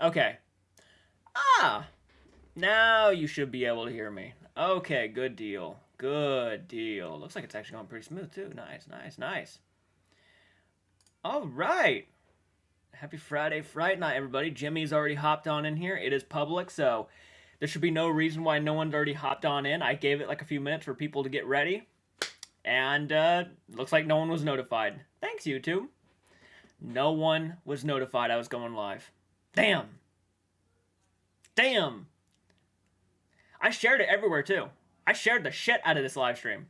Okay. Ah! Now you should be able to hear me. Okay, good deal. Good deal. Looks like it's actually going pretty smooth, too. Nice, nice, nice. All right. Happy Friday, Fright Night, everybody. Jimmy's already hopped on in here. It is public, so there should be no reason why no one's already hopped on in. I gave it like a few minutes for people to get ready, and looks like no one was notified. Thanks, YouTube. No one was notified I was going live. Damn. Damn. I shared it everywhere, too. I shared the shit out of this live stream.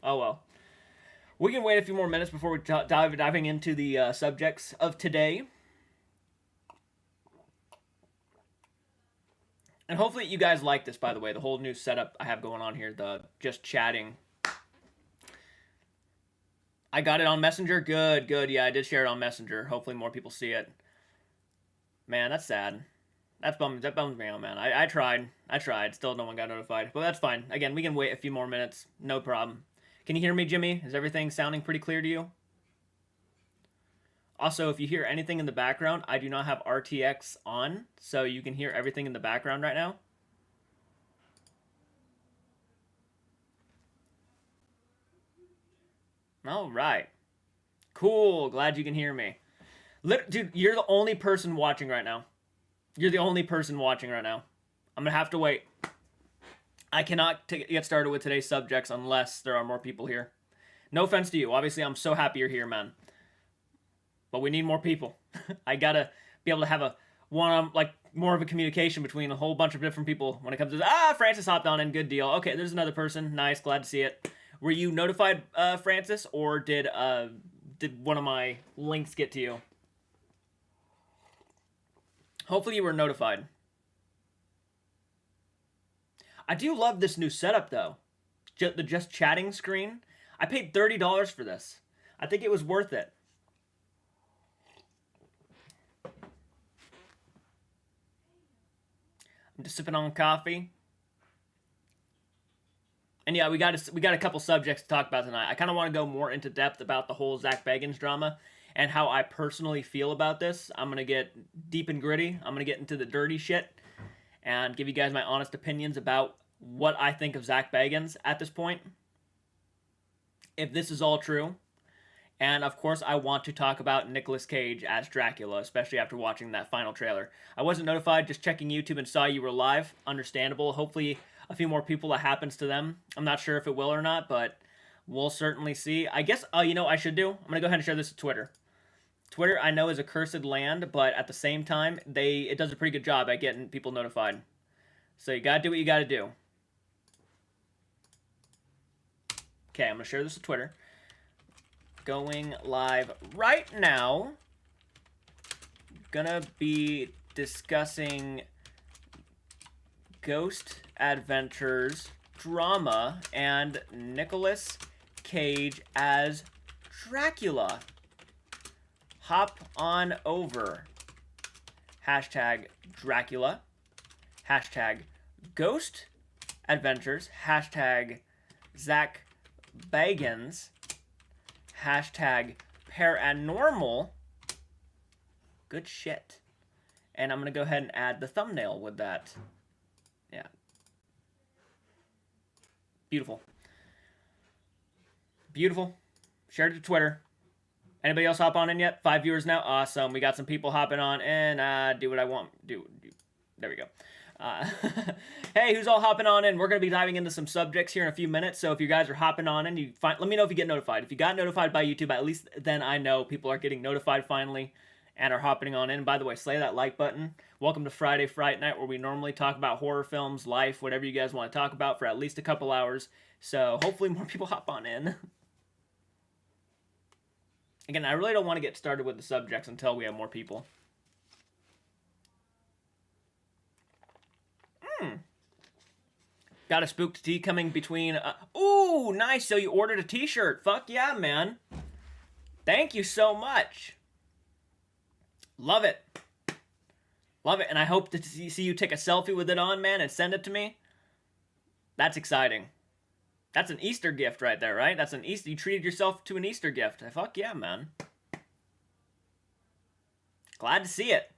Oh, well. We can wait a few more minutes before we diving into the subjects of today. And hopefully you guys like this, by the way, the whole new setup I have going on here, the just chatting. I got it on Messenger? Good, good. Yeah, I did share it on Messenger. Hopefully more people see it. Man, that's sad. That bums me out, man. I tried. Still no one got notified. But that's fine. Again, we can wait a few more minutes. No problem. Can you hear me, Jimmy? Is everything sounding pretty clear to you? Also, if you hear anything in the background, I do not have RTX on, so you can hear everything in the background right now. All right. Cool. Glad you can hear me. Dude, you're the only person watching right now. You're the only person watching right now. I'm going to have to wait. I cannot get started with today's subjects unless there are more people here. No offense to you. Obviously, I'm so happy you're here, man. But we need more people. I got to be able to have more of a communication between a whole bunch of different people when it comes to... Francis hopped on in. Good deal. Okay, there's another person. Nice. Glad to see it. Were you notified, Francis, or did one of my links get to you? Hopefully you were notified. I do love this new setup, though. The just chatting screen. I paid $30 for this. I think it was worth it. I'm just sipping on coffee. And yeah, we got a couple subjects to talk about tonight. I kind of want to go more into depth about the whole ZAK Bagans drama and how I personally feel about this. I'm going to get deep and gritty. I'm going to get into the dirty shit and give you guys my honest opinions about what I think of ZAK Bagans at this point, if this is all true. And of course, I want to talk about Nicolas Cage as Dracula, especially after watching that final trailer. I wasn't notified, just checking YouTube and saw you were live. Understandable. Hopefully a few more people that happens to them. I'm not sure if it will or not, but we'll certainly see. I guess, you know what I should do? I'm going to go ahead and share this to Twitter. Twitter, I know, is a cursed land, but at the same time, it does a pretty good job at getting people notified. So you got to do what you got to do. Okay, I'm going to share this to Twitter. Going live right now. Gonna be discussing Ghost Adventures drama and Nicolas Cage as Dracula. Hop on over. Hashtag Dracula. Hashtag Ghost Adventures. Hashtag ZAK Bagans. Hashtag paranormal. Good shit. And I'm going to go ahead and add the thumbnail with that. Yeah. Beautiful. Beautiful. Shared it to Twitter. Anybody else hop on in yet? 5 viewers now. Awesome. We got some people hopping on and do what I want. There we go. Hey, who's all hopping on in? We're going to be diving into some subjects here in a few minutes, so if you guys are hopping on in, let me know if you get notified. If you got notified by YouTube, at least then I know people are getting notified finally and are hopping on in. By the way, slay that like button. Welcome to Friday Fright Night, where we normally talk about horror films, life, whatever you guys want to talk about for at least a couple hours, so hopefully more people hop on in. Again, I really don't want to get started with the subjects until we have more people. Got a spooked tea coming between... ooh, nice. So you ordered a t-shirt. Fuck yeah, man. Thank you so much. Love it. Love it. And I hope to see you take a selfie with it on, man, and send it to me. That's exciting. That's an Easter gift right there, right? That's an Easter... You treated yourself to an Easter gift. Fuck yeah, man. Glad to see it.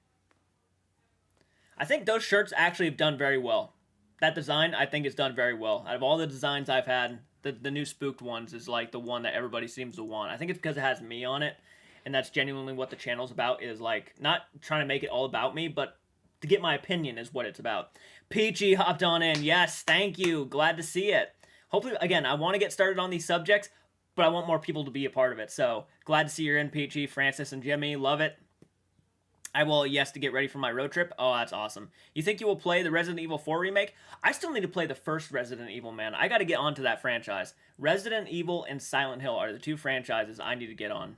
I think those shirts actually have done very well. That design, I think, is done very well. Out of all the designs I've had, the new spooked ones is like the one that everybody seems to want. I think it's because it has me on it, and that's genuinely what the channel's about. Is like not trying to make it all about me, but to get my opinion is what it's about. Peachy hopped on in. Yes, thank you. Glad to see it. Hopefully, again, I want to get started on these subjects, but I want more people to be a part of it. So glad to see you're in, Peachy, Francis, and Jimmy. Love it. I will, yes, to get ready for my road trip. Oh, that's awesome. You think you will play the Resident Evil 4 remake? I still need to play the first Resident Evil, man. I got to get onto that franchise. Resident Evil and Silent Hill are the two franchises I need to get on.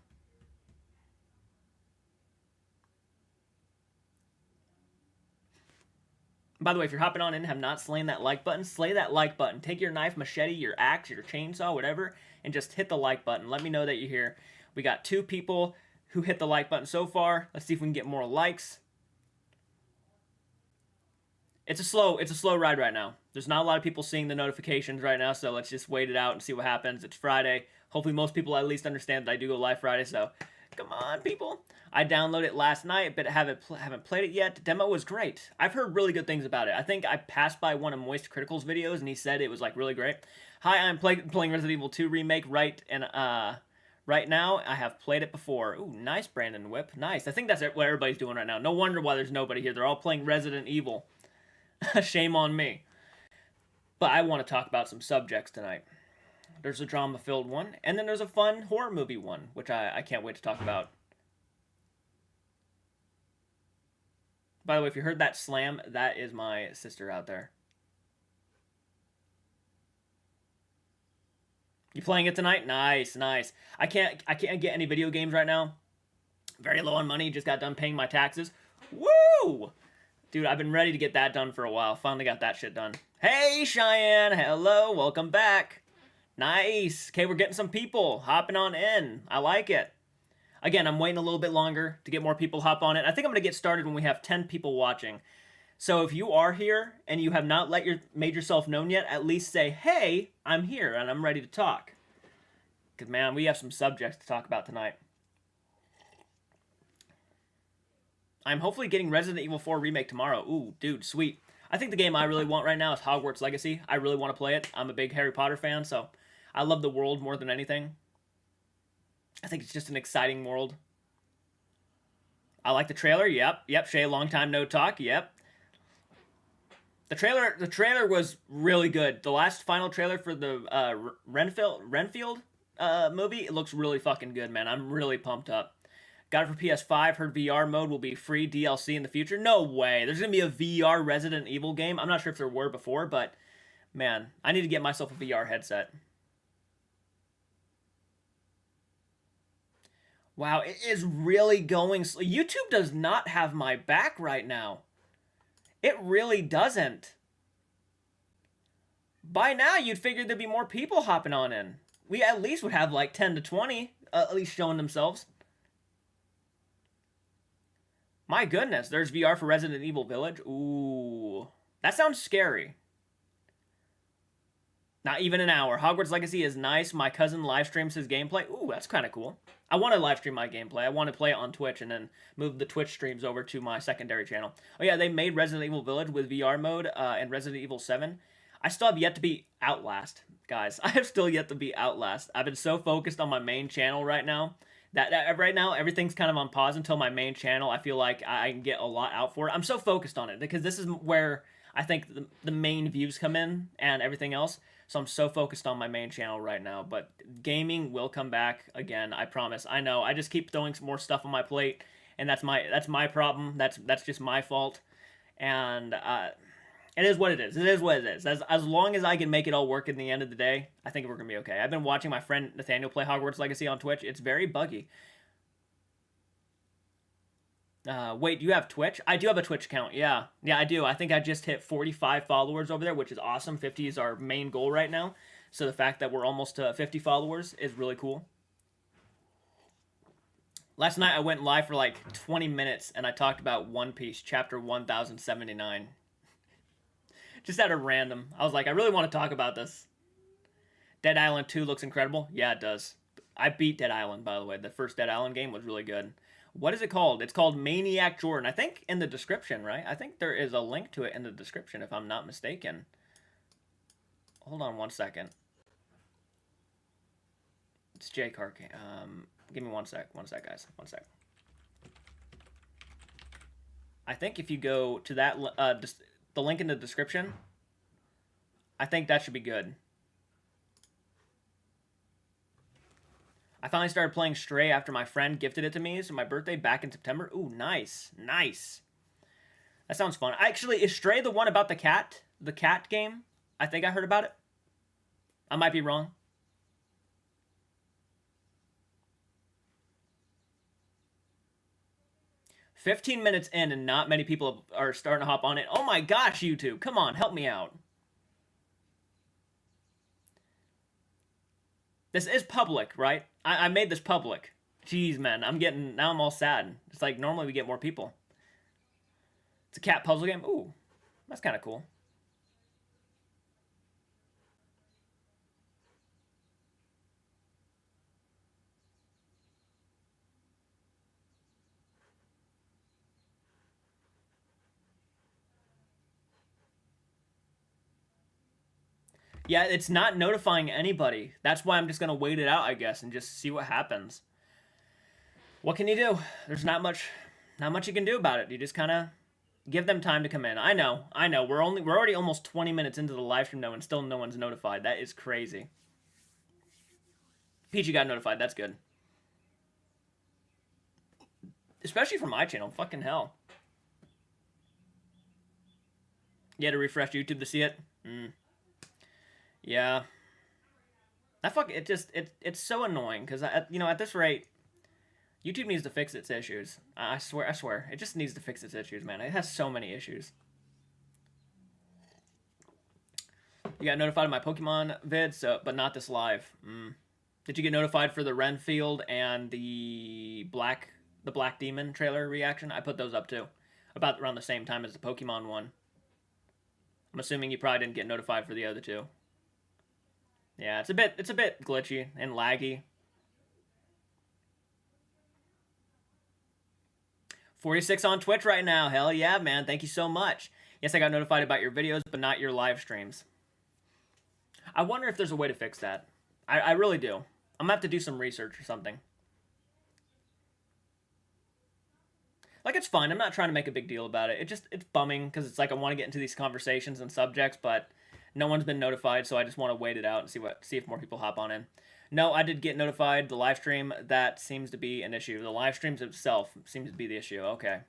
By the way, if you're hopping on in and have not slain that like button, slay that like button. Take your knife, machete, your axe, your chainsaw, whatever, and just hit the like button. Let me know that you're here. We got 2 people who hit the like button so far. Let's see if we can get more likes. It's a slow ride right now. There's not a lot of people seeing the notifications right now, so let's just wait it out and see what happens. It's Friday. Hopefully most people at least understand that I do go live Friday, so come on, people. I downloaded it last night, but haven't played it yet. The demo was great. I've heard really good things about it. I think I passed by one of Moist Critical's videos, and he said it was like really great. Hi, I'm playing Resident Evil 2 Remake right now. I have played it before. Ooh, nice, Brandon Whip. Nice. I think that's what everybody's doing right now. No wonder why there's nobody here. They're all playing Resident Evil. Shame on me. But I want to talk about some subjects tonight. There's a drama-filled one, and then there's a fun horror movie one, which I can't wait to talk about. By the way, if you heard that slam, that is my sister out there. You playing it tonight? Nice, nice. I can't get any video games right now. Very low on money. Just got done paying my taxes. Woo! Dude, I've been ready to get that done for a while. Finally got that shit done. Hey, Cheyenne. Hello. Welcome back. Nice. Okay, we're getting some people hopping on in. I like it. Again, I'm waiting a little bit longer to get more people hop on it. I think I'm going to get started when we have 10 people watching. So if you are here and you have not made yourself known yet, at least say, hey, I'm here and I'm ready to talk. Because, man, we have some subjects to talk about tonight. I'm hopefully getting Resident Evil 4 Remake tomorrow. Ooh, dude, sweet. I think the game I really want right now is Hogwarts Legacy. I really want to play it. I'm a big Harry Potter fan, so I love the world more than anything. I think it's just an exciting world. I like the trailer. Yep. Shay, long time no talk. Yep. The trailer was really good. The last final trailer for the Renfield movie, it looks really fucking good, man. I'm really pumped up. Got it for PS5. Heard VR mode will be free DLC in the future. No way. There's going to be a VR Resident Evil game. I'm not sure if there were before, but man, I need to get myself a VR headset. Wow, it is really going... YouTube does not have my back right now. It really doesn't. By now, you'd figure there'd be more people hopping on in. We at least would have like 10 to 20, at least showing themselves. My goodness, there's VR for Resident Evil Village. Ooh, that sounds scary. Not even an hour. Hogwarts Legacy is nice. My cousin live streams his gameplay. Ooh, that's kind of cool. I want to live stream my gameplay. I want to play it on Twitch and then move the Twitch streams over to my secondary channel. Oh yeah, they made Resident Evil Village with VR mode and Resident Evil 7. I still have yet to be Outlast, guys. I have still yet to be Outlast. I've been so focused on my main channel right now that right now everything's kind of on pause until my main channel. I feel like I can get a lot out for it. I'm so focused on it because this is where I think the main views come in and everything else. So I'm so focused on my main channel right now. But gaming will come back again, I promise. I know. I just keep throwing some more stuff on my plate, and that's my problem. That's just my fault. And it is what it is. It is what it is. As long as I can make it all work in the end of the day, I think we're going to be okay. I've been watching my friend Nathaniel play Hogwarts Legacy on Twitch. It's very buggy. Wait, you have Twitch? I do have a Twitch account, yeah. Yeah, I do. I think I just hit 45 followers over there, which is awesome. 50 is our main goal right now. So the fact that we're almost to 50 followers is really cool. Last night I went live for like 20 minutes, and I talked about One Piece, chapter 1079. Just out of random. I was like, I really want to talk about this. Dead Island 2 looks incredible. Yeah, it does. I beat Dead Island, by the way. The first Dead Island game was really good. What is it called? It's called Maniac Jordan. I think in the description, right? I think there is a link to it in the description, if I'm not mistaken. Hold on one second. It's JCARTS. Give me one sec, guys. One sec. I think if you go to that, the link in the description, I think that should be good. I finally started playing Stray after my friend gifted it to me. So my birthday back in September. Ooh, nice. Nice. That sounds fun. Actually, is Stray the one about the cat? The cat game? I think I heard about it. I might be wrong. "15 minutes in and not many people are starting to hop on it. Oh my gosh, YouTube. Come on, help me out. This is public, right? I made this public. Jeez, man. Now I'm all sad. It's like normally we get more people. It's a cat puzzle game. Ooh, that's kind of cool. Yeah, it's not notifying anybody. That's why I'm just gonna wait it out, I guess, and just see what happens. What can you do? There's not much you can do about it. You just kind of give them time to come in. I know. We're already almost 20 minutes into the live stream now, and still no one's notified. That is crazy. Peachy got notified. That's good. Especially for my channel. Fucking hell. You had to refresh YouTube to see it. Yeah. It's so annoying because at this rate, YouTube needs to fix its issues. I swear, it just needs to fix its issues, man. It has so many issues. You got notified of my Pokemon vid, but not this live. Did you get notified for the Renfield and the Black Demon trailer reaction? I put those up too, about around the same time as the Pokemon one. I'm assuming you probably didn't get notified for the other two. Yeah, it's a bit glitchy and laggy. 46 on Twitch right now. Hell yeah, man. Thank you so much. Yes, I got notified about your videos, but not your live streams. I wonder if there's a way to fix that. I really do. I'm gonna have to do some research or something. Like, it's fine. I'm not trying to make a big deal about it. It's bumming because it's like I want to get into these conversations and subjects, but no one's been notified, so I just want to wait it out and see if more people hop on in. No, I did get notified. The live stream, that seems to be an issue. The live streams itself seems to be the issue. Okay.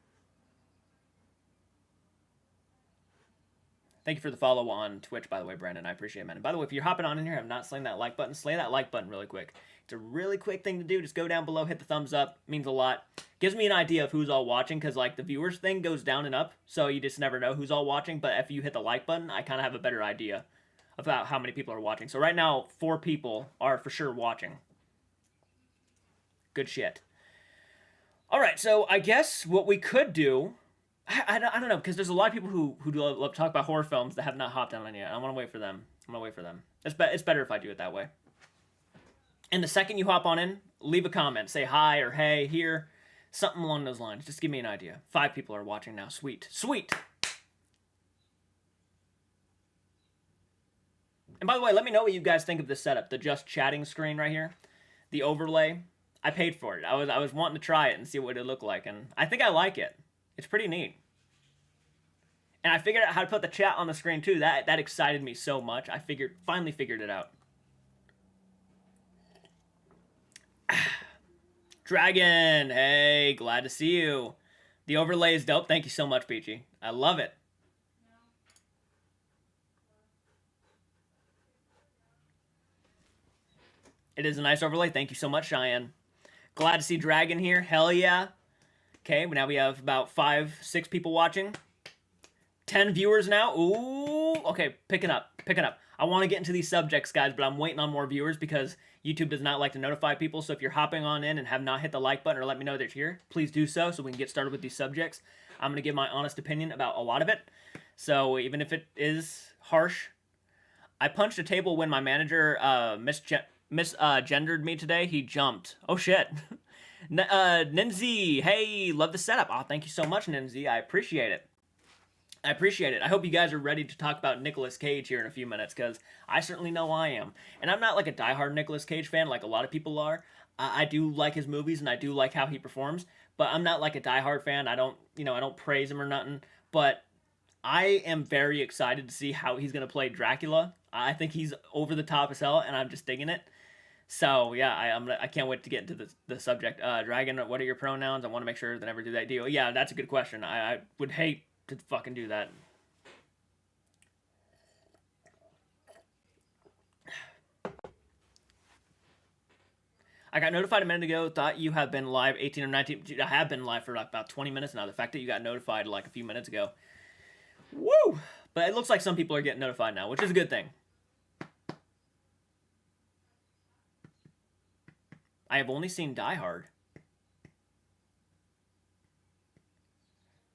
Thank you for the follow on Twitch, by the way, Brandon. I appreciate it, man. And by the way, if you're hopping on in here and have not slain that like button, slay that like button really quick. It's a really quick thing to do. Just go down below, hit the thumbs up. It means a lot. Gives me an idea of who's all watching, because like the viewers thing goes down and up, so you just never know who's all watching. But if you hit the like button, I kind of have a better idea about how many people are watching. So right now, 4 people are for sure watching. Good shit. All right, so I guess what we could do, I don't know, because there's a lot of people who love to talk about horror films that have not hopped on yet. I want to wait for them. It's better if I do it that way. And the second you hop on in, leave a comment. Say hi or hey, here. Something along those lines. Just give me an idea. 5 people are watching now. Sweet. Sweet! And by the way, let me know what you guys think of this setup. The just chatting screen right here. The overlay. I paid for it. I was wanting to try it and see what it looked like. And I think I like it. It's pretty neat. And I figured out how to put the chat on the screen too. That excited me so much. I finally figured it out. Dragon, hey, glad to see you. The overlay is dope. Thank you so much, Peachy. I love it. It is a nice overlay. Thank you so much, Cheyenne. Glad to see Dragon here. Hell yeah. Okay, now we have about 5, 6 people watching. 10 viewers now. Ooh, okay, picking up. I want to get into these subjects, guys, but I'm waiting on more viewers because YouTube does not like to notify people. So if you're hopping on in and have not hit the like button or let me know that you're here, please do so we can get started with these subjects. I'm going to give my honest opinion about a lot of it. So even if it is harsh, I punched a table when my manager misgendered me today. He jumped. Oh, shit. Ninzi, hey, love the setup. Oh, thank you so much, Ninzi. I appreciate it. I appreciate it. I hope you guys are ready to talk about Nicolas Cage here in a few minutes, because I certainly know I am. And I'm not like a diehard Nicolas Cage fan like a lot of people are. I do like his movies and I do like how he performs, but I'm not like a diehard fan. I don't praise him or nothing. But I am very excited to see how he's gonna play Dracula. I think he's over the top as hell, and I'm just digging it. So yeah, I can't wait to get into the subject. Dragon, what are your pronouns? I want to make sure that I never do that deal. Yeah, that's a good question. I would hate to fucking do that. I got notified a minute ago. Thought you have been live 18 or 19. Dude, I have been live for like about 20 minutes now. The fact that you got notified like a few minutes ago, woo! But it looks like some people are getting notified now, which is a good thing. I have only seen Die Hard.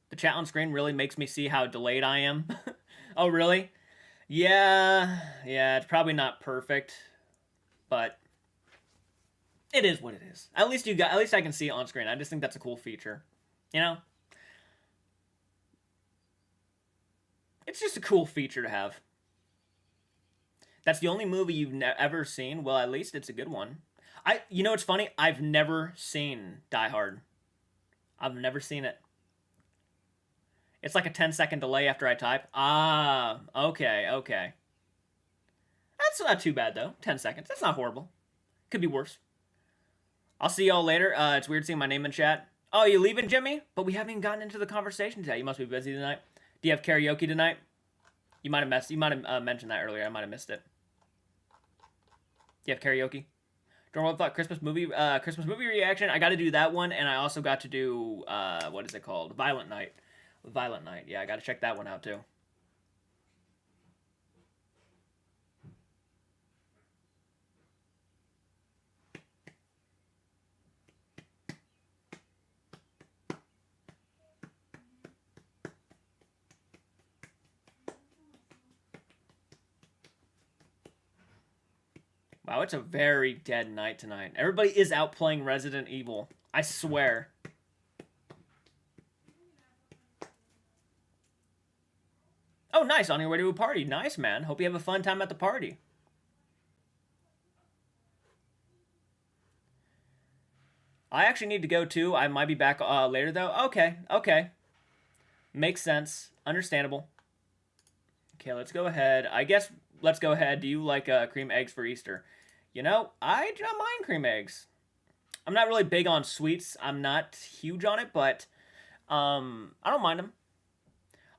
The chat on screen really makes me see how delayed I am. Oh, really? Yeah, it's probably not perfect, but it is what it is. At least I can see it on screen. I just think that's a cool feature. You know? It's just a cool feature to have. That's the only movie you've ever seen. Well, at least it's a good one. You know what's funny? I've never seen Die Hard. I've never seen it. It's like a 10-second delay after I type. Ah, okay. That's not too bad though. 10 seconds. That's not horrible. Could be worse. I'll see y'all later. It's weird seeing my name in chat. Oh, you leaving, Jimmy? But we haven't even gotten into the conversation today. You must be busy tonight. Do you have karaoke tonight? You might have mentioned that earlier. I might have missed it. Do you have karaoke? Don't know what thought Christmas movie reaction. I got to do that one, and I also got to do what is it called? Violent Night. Yeah, I got to check that one out too. Wow, it's a very dead night tonight. Everybody is out playing Resident Evil. I swear. Oh, nice. On your way to a party. Nice, man. Hope you have a fun time at the party. I actually need to go too. I might be back later though. Okay. Makes sense. Understandable. Okay, let's go ahead. I guess let's go ahead. Do you like cream eggs for Easter? You know, I don't mind cream eggs. I'm not really big on sweets. I'm not huge on it, but I don't mind them.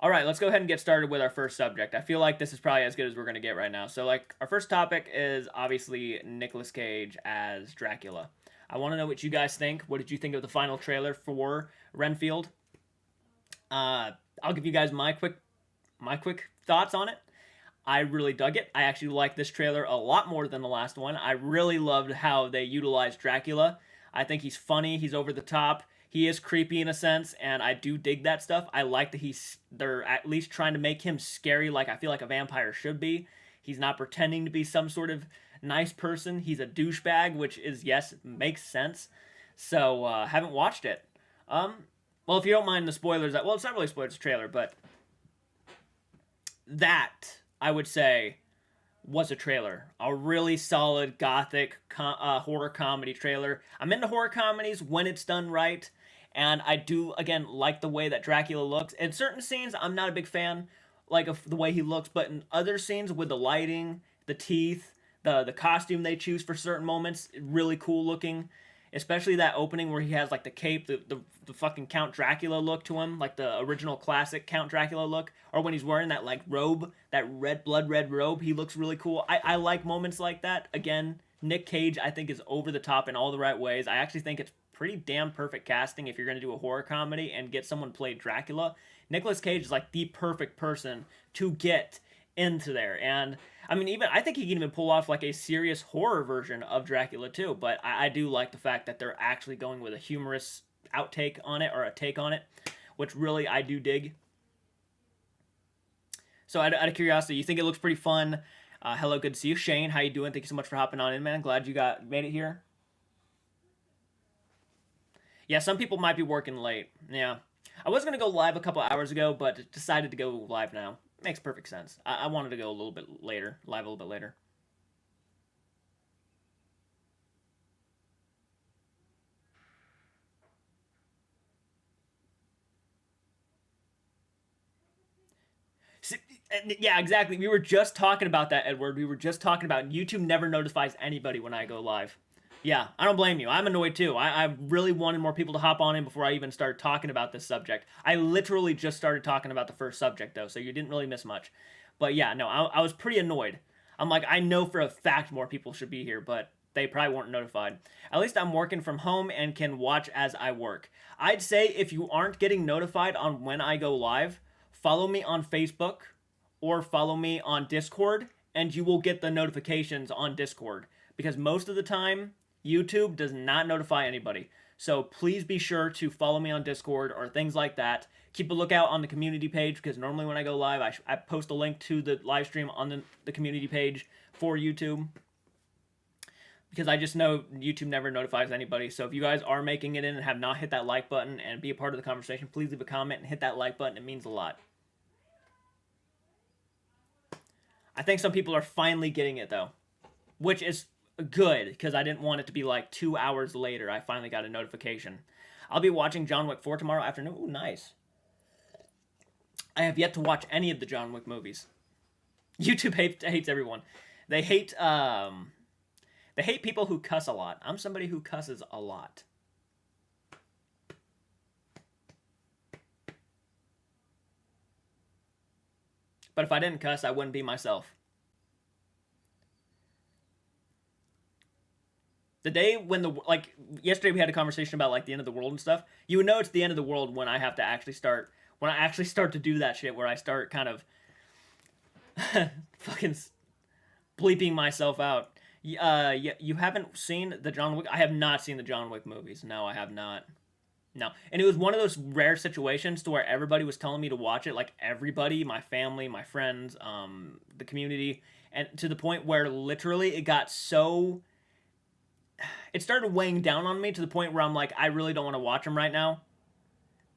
All right, let's go ahead and get started with our first subject. I feel like this is probably as good as we're going to get right now. So, like, our first topic is obviously Nicolas Cage as Dracula. I want to know what you guys think. What did you think of the final trailer for Renfield? I'll give you guys my quick thoughts on it. I really dug it. I actually like this trailer a lot more than the last one. I really loved how they utilized Dracula. I think he's funny. He's over the top. He is creepy in a sense, and I do dig that stuff. I like that they're at least trying to make him scary like I feel like a vampire should be. He's not pretending to be some sort of nice person. He's a douchebag, which is, yes, makes sense. So, haven't watched it. Well, if you don't mind the spoilers, well, it's not really spoilers, it's a trailer, but that, I would say, was a trailer. A really solid gothic horror comedy trailer. I'm into horror comedies when it's done right, and I do, again, like the way that Dracula looks. In certain scenes, I'm not a big fan, like, of the way he looks, but in other scenes with the lighting, the teeth, the costume they choose for certain moments, really cool looking. Especially that opening where he has like the cape, the fucking Count Dracula look to him, like the original classic Count Dracula look, or when he's wearing that like robe, that blood red robe, he looks really cool. I like moments like that. Again, Nick Cage I think is over the top in all the right ways. I actually think it's pretty damn perfect casting if you're gonna do a horror comedy and get someone play Dracula. Nicolas Cage is like the perfect person to get into there. And I mean, even I think he can even pull off like a serious horror version of Dracula too. But I do like the fact that they're actually going with a humorous outtake on it, or a take on it, which really I do dig. So out of curiosity, you think it looks pretty fun? Hello, good to see you, Shane. How you doing? Thank you so much for hopping on in, man. Glad you made it here. Yeah, some people might be working late. Yeah. I was going to go live a couple hours ago, but decided to go live now. Makes perfect sense. I wanted to go a little bit later, live a little bit later. See, yeah, exactly. We were just talking about that, Edward. We were just talking about YouTube never notifies anybody when I go live. Yeah, I don't blame you. I'm annoyed too. I really wanted more people to hop on in before I even started talking about this subject. I literally just started talking about the first subject though, so you didn't really miss much. But yeah, no, I was pretty annoyed. I'm like, I know for a fact more people should be here, but they probably weren't notified. At least I'm working from home and can watch as I work. I'd say if you aren't getting notified on when I go live, follow me on Facebook or follow me on Discord, and you will get the notifications on Discord. Because most of the time, YouTube does not notify anybody. So please be sure to follow me on Discord or things like that. Keep a lookout on the community page because normally when I go live, I post a link to the live stream on the community page for YouTube. Because I just know YouTube never notifies anybody. So if you guys are making it in and have not hit that like button and be a part of the conversation, please leave a comment and hit that like button. It means a lot. I think some people are finally getting it though, which is good because I didn't want it to be like 2 hours later. I finally got a notification. I'll be watching John Wick 4 tomorrow afternoon. Ooh, nice. I have yet to watch any of the John Wick movies. YouTube hates everyone. They hate people who cuss a lot. I'm somebody who cusses a lot. But if I didn't cuss, I wouldn't be myself. The day when yesterday we had a conversation about like the end of the world and stuff. You would know it's the end of the world when I have to actually start to do that shit where I start kind of fucking bleeping myself out. You haven't seen the John Wick? I have not seen the John Wick movies. No, I have not. No. And it was one of those rare situations to where everybody was telling me to watch it, like everybody, my family, my friends, the community, and to the point where literally it started weighing down on me to the point where I'm like, I really don't want to watch them right now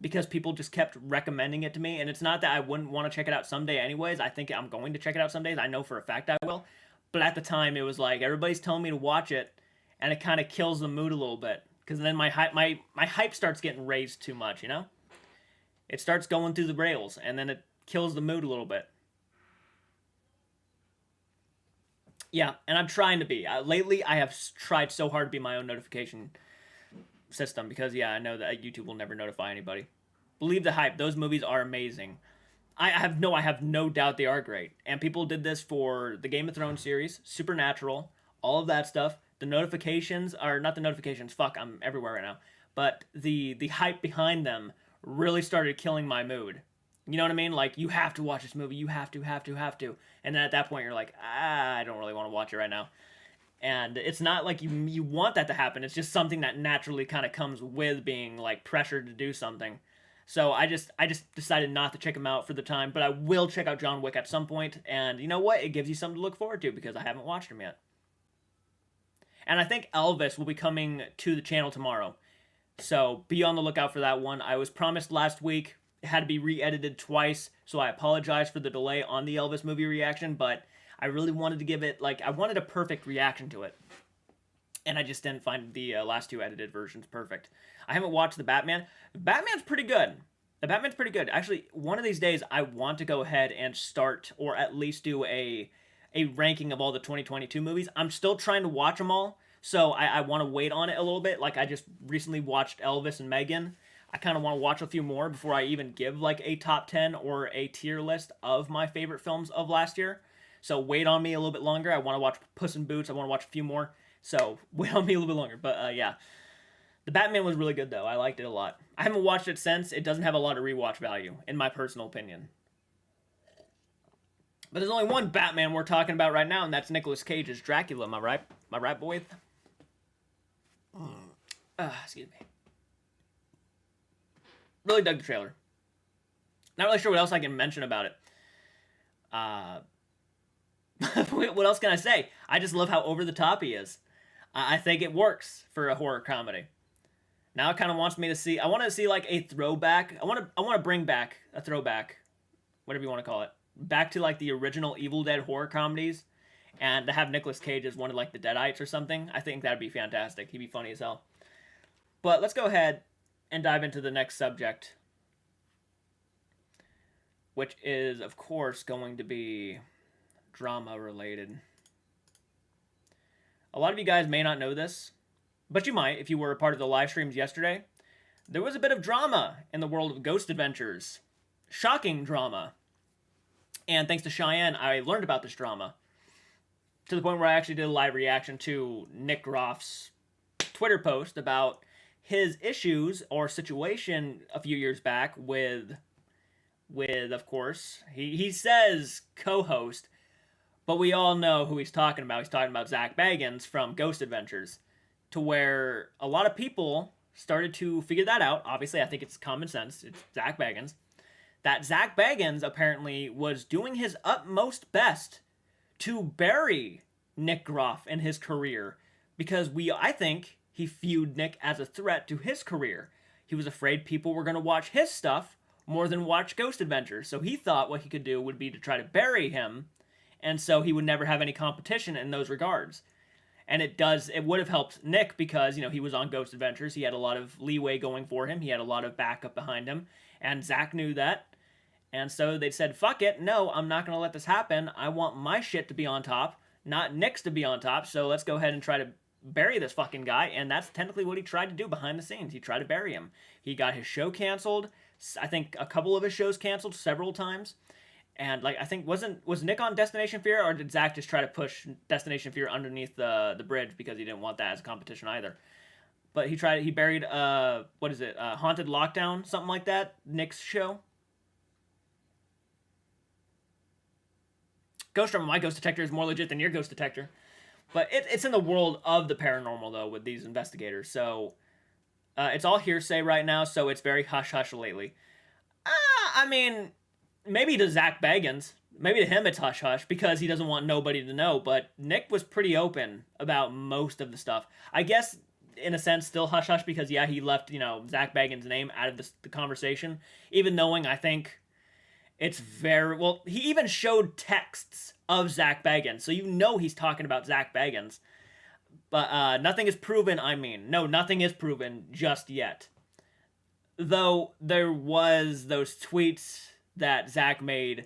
because people just kept recommending it to me. And it's not that I wouldn't want to check it out someday anyways. I think I'm going to check it out some days. I know for a fact I will. But at the time, it was like everybody's telling me to watch it, and it kind of kills the mood a little bit. Because then my hype starts getting raised too much, you know? It starts going through the rails, and then it kills the mood a little bit. Yeah, and I'm trying to be. Lately, I have tried so hard to be my own notification system because, yeah, I know that YouTube will never notify anybody. Believe the hype. Those movies are amazing. I have no doubt they are great. And people did this for the Game of Thrones series, Supernatural, all of that stuff. The notifications are not the notifications. Fuck, I'm everywhere right now. But the hype behind them really started killing my mood. You know what I mean? Like, you have to watch this movie. You have to. And then at that point, you're like, I don't really want to watch it right now. And it's not like you want that to happen. It's just something that naturally kind of comes with being, like, pressured to do something. So I just decided not to check them out for the time. But I will check out John Wick at some point. And you know what? It gives you something to look forward to because I haven't watched them yet. And I think Elvis will be coming to the channel tomorrow. So be on the lookout for that one. I was promised last week. It had to be re-edited twice, so I apologize for the delay on the Elvis movie reaction, but I really wanted to give it, I wanted a perfect reaction to it. And I just didn't find the last two edited versions perfect. I haven't watched the Batman. Batman's pretty good. The Batman's pretty good. Actually, one of these days, I want to go ahead and start, or at least do a ranking of all the 2022 movies. I'm still trying to watch them all, so I want to wait on it a little bit. Like, I just recently watched Elvis and Megan. I kind of want to watch a few more before I even give, a top 10 or a tier list of my favorite films of last year. So wait on me a little bit longer. I want to watch Puss in Boots. I want to watch a few more. So wait on me a little bit longer. But, yeah. The Batman was really good, though. I liked it a lot. I haven't watched it since. It doesn't have a lot of rewatch value, in my personal opinion. But there's only one Batman we're talking about right now, and that's Nicolas Cage's Dracula. Am I right? Am I right, boys? Excuse me. Really dug the trailer. Not really sure what else I can mention about it. What else can I say? I just love how over the top he is. I think it works for a horror comedy. Now it kind of wants me to see. I want to see like a throwback. I want to bring back a throwback, whatever you want to call it, back to like the original Evil Dead horror comedies, and to have Nicolas Cage as one of like the Deadites or something. I think that'd be fantastic. He'd be funny as hell. But let's go ahead and dive into the next subject, which is of course going to be drama related. A lot of you guys may not know this, but you might if you were a part of the live streams yesterday. There was a bit of drama in the world of Ghost Adventures. Shocking drama. And thanks to Cheyenne, I learned about this drama. To the point where I actually did a live reaction to Nick Groff's Twitter post about his issues or situation a few years back with of course, he says co-host, but we all know who he's talking about. He's talking about ZAK Bagans from Ghost Adventures, to where a lot of people started to figure that out. Obviously, I think it's common sense. It's ZAK Bagans. That ZAK Bagans apparently was doing his utmost best to bury Nick Groff in his career, because I think he viewed Nick as a threat to his career. He was afraid people were going to watch his stuff more than watch Ghost Adventures, so he thought what he could do would be to try to bury him, and so he would never have any competition in those regards. And it would have helped Nick because, he was on Ghost Adventures. He had a lot of leeway going for him. He had a lot of backup behind him. And ZAK knew that. And so they said, fuck it. No, I'm not going to let this happen. I want my shit to be on top, not Nick's to be on top. So let's go ahead and try to bury this fucking guy. And that's technically what he tried to do behind the scenes. He tried to bury him. He got his show canceled. I think a couple of his shows canceled several times. And I think was Nick on Destination Fear, or did ZAK just try to push Destination Fear underneath the bridge because he didn't want that as a competition either? But he buried Haunted Lockdown, something like that, Nick's show. Ghost Drama, my ghost detector is more legit than your ghost detector. But it's in the world of the paranormal though with these investigators, so it's all hearsay right now, so it's very hush hush lately. I mean, maybe to ZAK Bagans, maybe to him it's hush-hush because he doesn't want nobody to know, but Nick was pretty open about most of the stuff. I guess, in a sense, still hush-hush because, yeah, he left, ZAK Bagans' name out of the conversation, even knowing, I think, it's very... Well, he even showed texts of ZAK Bagans, so he's talking about ZAK Bagans. But nothing is proven, nothing is proven just yet. Though there was those tweets that ZAK made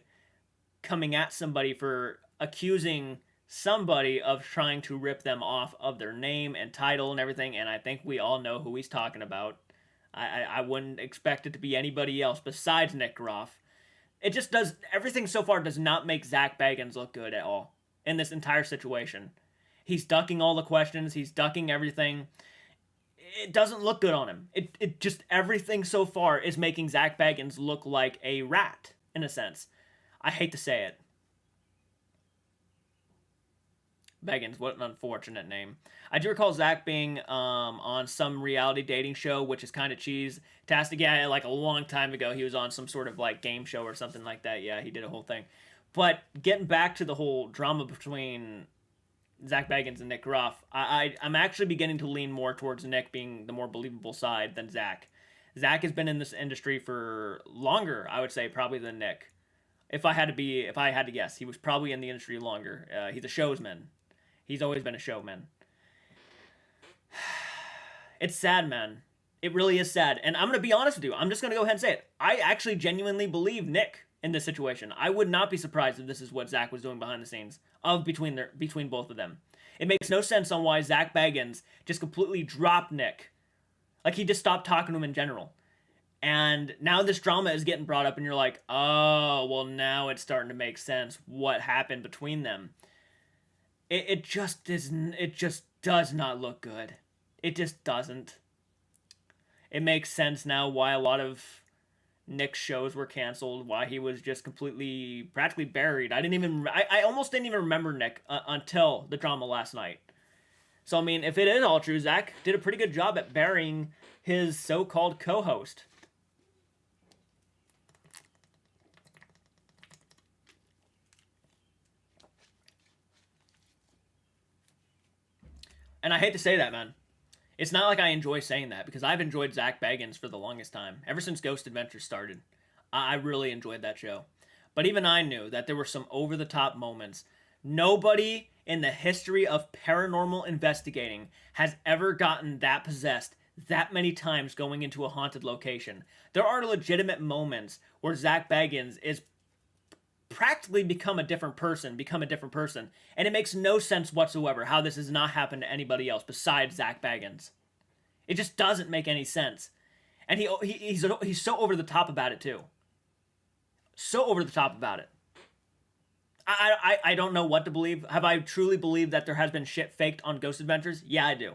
coming at somebody for accusing somebody of trying to rip them off of their name and title and everything, and I think we all know who he's talking about. I wouldn't expect it to be anybody else besides Nick Groff. It just everything so far does not make ZAK Bagans look good at all in this entire situation. He's ducking all the questions, he's ducking everything. It doesn't look good on him. It just, everything so far is making ZAK Bagans look like a rat, in a sense. I hate to say it. Bagans, what an unfortunate name. I do recall ZAK being on some reality dating show, which is kind of cheese-tastic. Yeah, like a long time ago, he was on some sort of like game show or something like that. Yeah, he did a whole thing. But getting back to the whole drama between ZAK Bagans and Nick Groff, I'm actually beginning to lean more towards Nick being the more believable side than ZAK. ZAK has been in this industry for longer, I would say, probably than Nick. If I had to guess, he was probably in the industry longer. He's a showsman. He's always been a showman. It's sad, man. It really is sad. And I'm going to be honest with you. I'm just going to go ahead and say it. I actually genuinely believe Nick in this situation. I would not be surprised if this is what ZAK was doing behind the scenes between both of them. It makes no sense on why ZAK Bagans just completely dropped Nick. Like, he just stopped talking to him in general. And now this drama is getting brought up and you're like, oh, well, now it's starting to make sense what happened between them. It just does not look good. It just doesn't. It makes sense now why a lot of Nick's shows were canceled, why he was just practically buried. I almost didn't even remember Nick until the drama last night. So, I mean, if it is all true, ZAK did a pretty good job at burying his so-called co-host. And I hate to say that, man. It's not like I enjoy saying that because I've enjoyed Zak Bagans for the longest time. Ever since Ghost Adventures started, I really enjoyed that show. But even I knew that there were some over the top moments. Nobody in the history of paranormal investigating has ever gotten that possessed that many times going into a haunted location. There are legitimate moments where Zak Bagans is practically become a different person, and it makes no sense whatsoever how this has not happened to anybody else besides Zak Bagans. It just doesn't make any sense, and he's so over the top about it too. So over the top about it. I don't know what to believe. Have I truly believed that there has been shit faked on Ghost Adventures? Yeah, I do.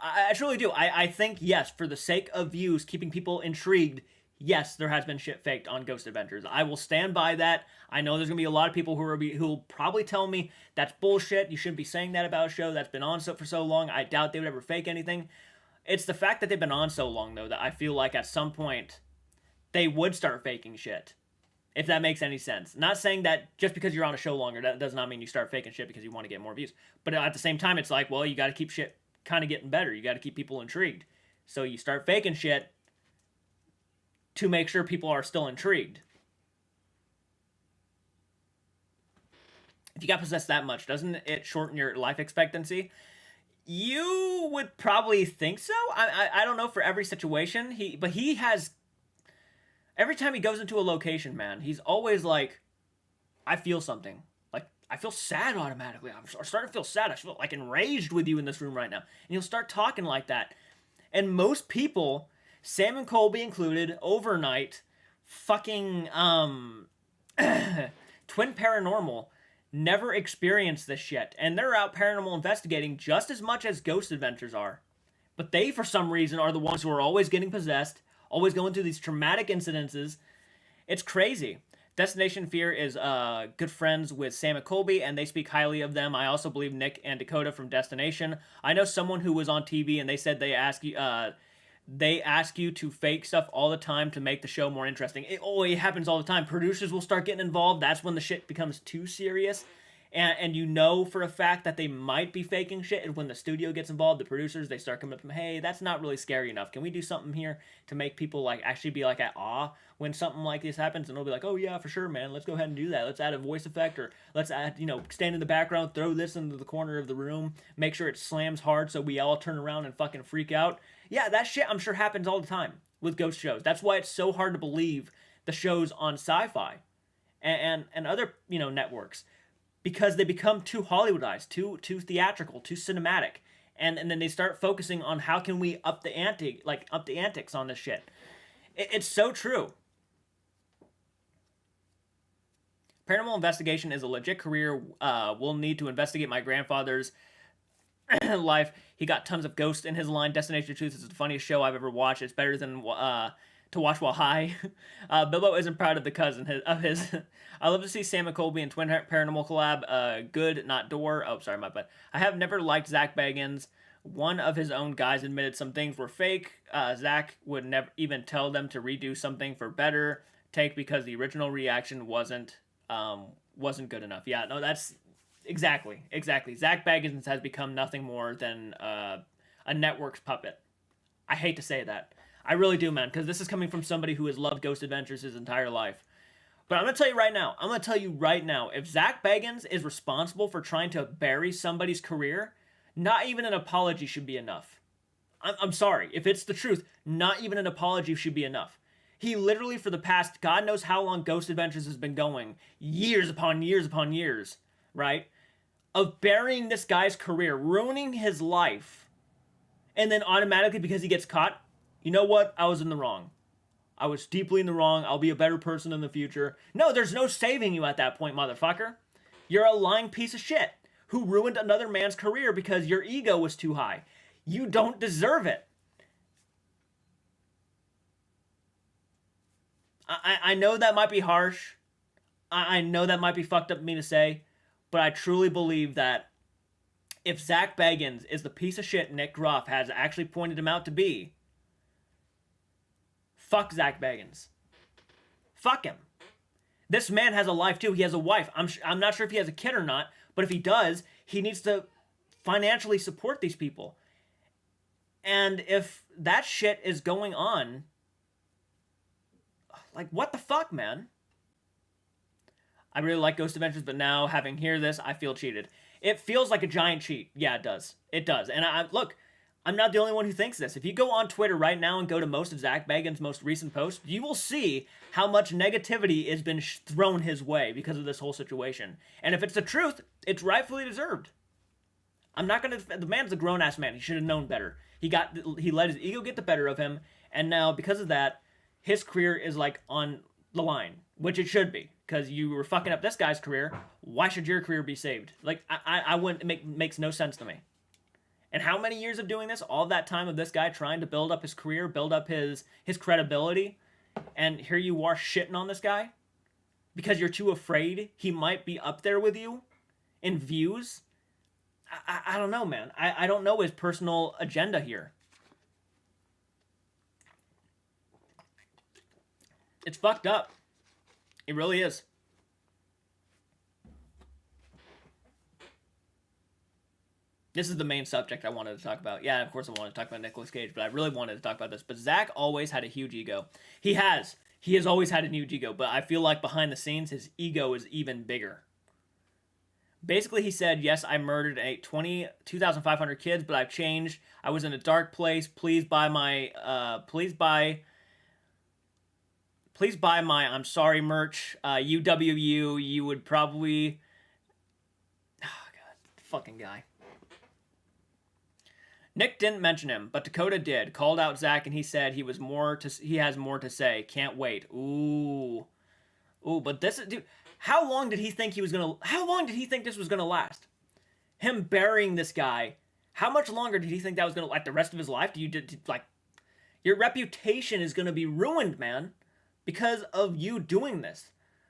I truly do. I think, yes, for the sake of views, keeping people intrigued, yes, there has been shit faked on Ghost Adventures. I will stand by that. I know there's going to be a lot of people who will probably tell me that's bullshit. You shouldn't be saying that about a show that's been on for so long. I doubt they would ever fake anything. It's the fact that they've been on so long, though, that I feel like at some point they would start faking shit. If that makes any sense. Not saying that just because you're on a show longer, that does not mean you start faking shit because you want to get more views. But at the same time, it's like, well, you got to keep shit kind of getting better. You got to keep people intrigued. So you start faking shit to make sure people are still intrigued. If you got possessed that much, doesn't it shorten your life expectancy? You would probably think so. I don't know for every situation. But he has... Every time he goes into a location, man, he's always like, I feel something. Like, I feel sad automatically. I'm starting to feel sad. I feel like enraged with you in this room right now. And he'll start talking like that. And most people, Sam and Colby included, overnight, fucking, Twin Paranormal, never experienced this shit. And they're out paranormal investigating just as much as Ghost Adventures are. But they, for some reason, are the ones who are always getting possessed, always going through these traumatic incidences. It's crazy. Destination Fear is good friends with Sam and Colby, and they speak highly of them. I also believe Nick and Dakota from Destination. I know someone who was on TV, and they said they ask you to fake stuff all the time to make the show more interesting. It happens all the time. Producers will start getting involved. That's when the shit becomes too serious. And you know for a fact that they might be faking shit, and when the studio gets involved, the producers, they start coming up with, hey, that's not really scary enough. Can we do something here to make people like actually be like at awe when something like this happens? And they'll be like, oh yeah, for sure, man, let's go ahead and do that. Let's add a voice effect, or let's add, stand in the background, throw this into the corner of the room, make sure it slams hard so we all turn around and fucking freak out. Yeah, that shit I'm sure happens all the time with ghost shows. That's why it's so hard to believe the shows on Sci-Fi and other, networks. Because they become too Hollywoodized, too theatrical, too cinematic, and then they start focusing on how can we up the antics on this shit. It's so true. Paranormal investigation is a legit career. We'll need to investigate my grandfather's life. He got tons of ghosts in his line. Destination Truth is the funniest show I've ever watched. It's better than to watch while high. Bilbo isn't proud of the cousin of his. I love to see Sam and Colby and Twin Paranormal collab. Good, not door. Oh, sorry, my bad. I have never liked Zak Bagans. One of his own guys admitted some things were fake. Zak would never even tell them to redo something for better take because the original reaction wasn't good enough. Yeah, no, that's exactly. Zak Bagans has become nothing more than a network's puppet. I hate to say that. I really do, man, because this is coming from somebody who has loved Ghost Adventures his entire life. But I'm going to tell you right now, if Zak Bagans is responsible for trying to bury somebody's career, not even an apology should be enough. I'm sorry. If it's the truth, not even an apology should be enough. He literally, for the past God knows how long Ghost Adventures has been going, years upon years upon years, right, of burying this guy's career, ruining his life, and then automatically because he gets caught, you know what? I was in the wrong. I was deeply in the wrong. I'll be a better person in the future. No, there's no saving you at that point, motherfucker. You're a lying piece of shit who ruined another man's career because your ego was too high. You don't deserve it. I know that might be harsh. I know that might be fucked up of me to say, but I truly believe that if Zak Bagans is the piece of shit Nick Groff has actually pointed him out to be, fuck Zak Bagans. Fuck him. This man has a life too. He has a wife. I'm not sure if he has a kid or not, but if he does, he needs to financially support these people. And if that shit is going on, like, what the fuck, man? I really like Ghost Adventures, but now having heard this, I feel cheated. It feels like a giant cheat. Yeah, it does. It does. And look, I'm not the only one who thinks this. If you go on Twitter right now and go to most of ZAK Bagans' most recent posts, you will see how much negativity has been thrown his way because of this whole situation. And if it's the truth, it's rightfully deserved. I'm not gonna. The man's a grown-ass man. He should have known better. He let his ego get the better of him, and now because of that, his career is like on the line, which it should be, because you were fucking up this guy's career. Why should your career be saved? Like, I wouldn't. Makes no sense to me. And how many years of doing this? All that time of this guy trying to build up his career, build up his credibility, and here you are shitting on this guy because you're too afraid he might be up there with you in views. I don't know, man. I don't know his personal agenda here. It's fucked up. It really is. This is the main subject I wanted to talk about. Yeah, of course I wanted to talk about Nicolas Cage, but I really wanted to talk about this. But ZAK always had a huge ego. He has always had a huge ego, but I feel like behind the scenes, his ego is even bigger. Basically, he said, yes, I murdered 2,500 kids, but I've changed. I was in a dark place. Please buy my I'm sorry merch. UWU, you would probably... Oh, God. Fucking guy. Nick didn't mention him, but Dakota did. Called out ZAK, and he said he has more to say. Can't wait. Ooh, but this is... Dude, how long did he think this was gonna last? Him burying this guy. How much longer did he think that was gonna, like, the rest of his life? Your reputation is gonna be ruined, man, because of you doing this.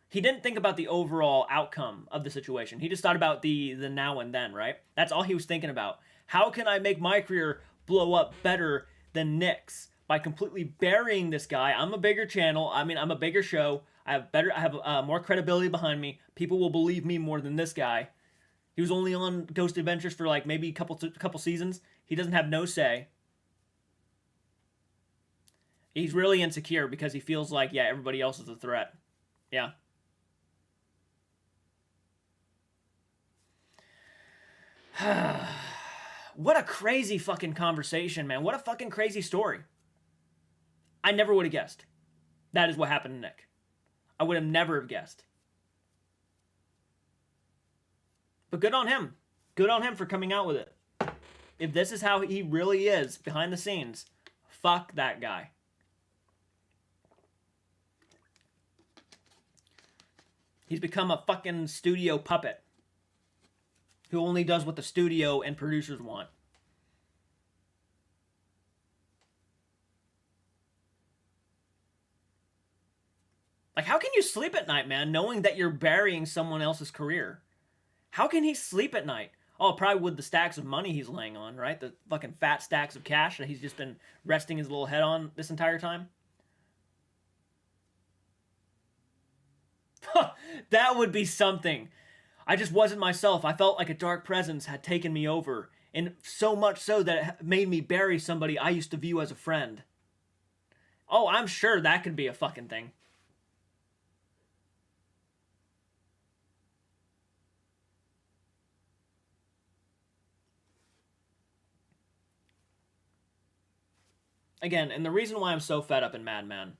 He didn't think about the overall outcome of the situation. He just thought about the now and then, right? That's all he was thinking about. How can I make my career blow up better than Nick's? By completely burying this guy. I'm a bigger channel. I mean, I'm a bigger show. I have more credibility behind me. People will believe me more than this guy. He was only on Ghost Adventures for like maybe a couple seasons. He doesn't have no say. He's really insecure because he feels like, yeah, everybody else is a threat. Yeah. What a crazy fucking conversation, man. What a fucking crazy story. I never would have guessed. That is what happened to Nick. I would have never have guessed. But good on him. Good on him for coming out with it. If this is how he really is behind the scenes, fuck that guy. He's become a fucking studio puppet who only does what the studio and producers want. Like, how can you sleep at night, man, knowing that you're burying someone else's career? How can he sleep at night? Oh, probably with the stacks of money he's laying on, right? The fucking fat stacks of cash that he's just been resting his little head on this entire time. That would be something. I just wasn't myself. I felt like a dark presence had taken me over, and so much so that it made me bury somebody I used to view as a friend. Oh, I'm sure that could be a fucking thing. Again, and the reason why I'm so fed up in Mad Men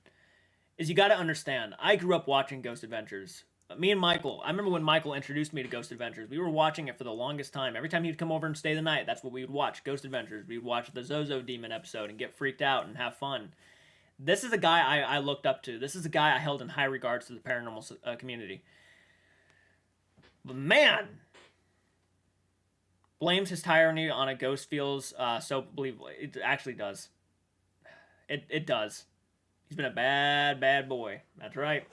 is you gotta understand, I grew up watching Ghost Adventures. Me and Michael, I remember when Michael introduced me to Ghost Adventures, we were watching it for the longest time. Every time he'd come over and stay the night, that's what we would watch, Ghost Adventures. We'd watch the Zozo Demon episode and get freaked out and have fun. This is a guy I looked up to. This is a guy I held in high regards to the paranormal community. But man, blames his tyranny on a ghost feels so believable. It actually does. It does. He's been a bad, bad boy. That's right.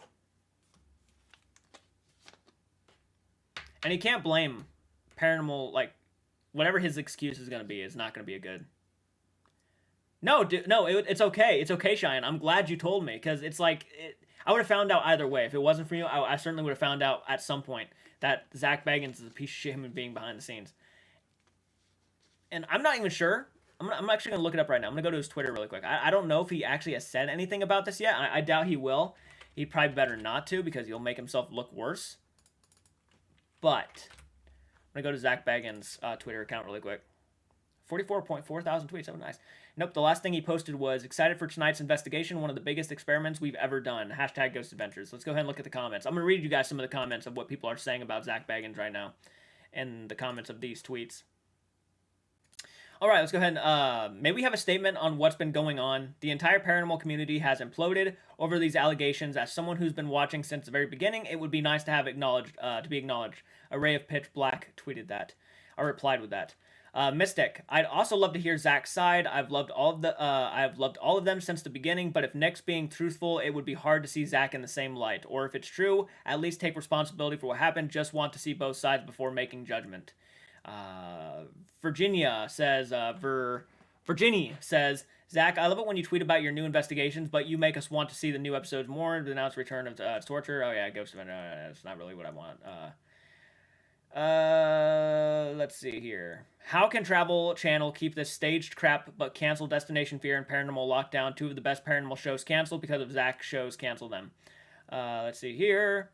And he can't blame paranormal, like, whatever his excuse is going to be, it's not going to be a good. No, dude, no, it's okay. It's okay, Cheyenne. I'm glad you told me, because it's like, I would have found out either way. If it wasn't for you, I certainly would have found out at some point that ZAK Bagans is a piece of shit human being behind the scenes. And I'm not even sure I'm actually gonna look it up right now. I'm gonna go to his Twitter really quick. I don't know if he actually has said anything about this yet. I doubt he will. He'd probably better not to because he'll make himself look worse. But I'm gonna go to ZAK Bagans' Twitter account really quick. 44.4 thousand tweets. Oh, nice. Nope, the last thing he posted was, excited for tonight's investigation, one of the biggest experiments we've ever done. Hashtag Ghost Adventures. Let's go ahead and look at the comments. I'm going to read you guys some of the comments of what people are saying about ZAK Bagans right now and the comments of these tweets. All right, let's go ahead and maybe we have a statement on what's been going on. The entire paranormal community has imploded over these allegations. As someone who's been watching since the very beginning, it would be nice to have acknowledged, to be acknowledged. A Ray of Pitch Black tweeted that, or replied with that. Mystic, I'd also love to hear Zak's side. I've loved all of them since the beginning, but if Nick's being truthful, it would be hard to see Zak in the same light. Or if it's true, at least take responsibility for what happened. Just want to see both sides before making judgment. Virginia says, Zak, I love it when you tweet about your new investigations, but you make us want to see the new episodes more. The announced return of torture. Oh yeah, Ghost of that's not really what I want. Let's see here. How can Travel Channel keep this staged crap but cancel Destination Fear and Paranormal Lockdown, two of the best paranormal shows canceled because of Zak shows cancel them? Let's see here.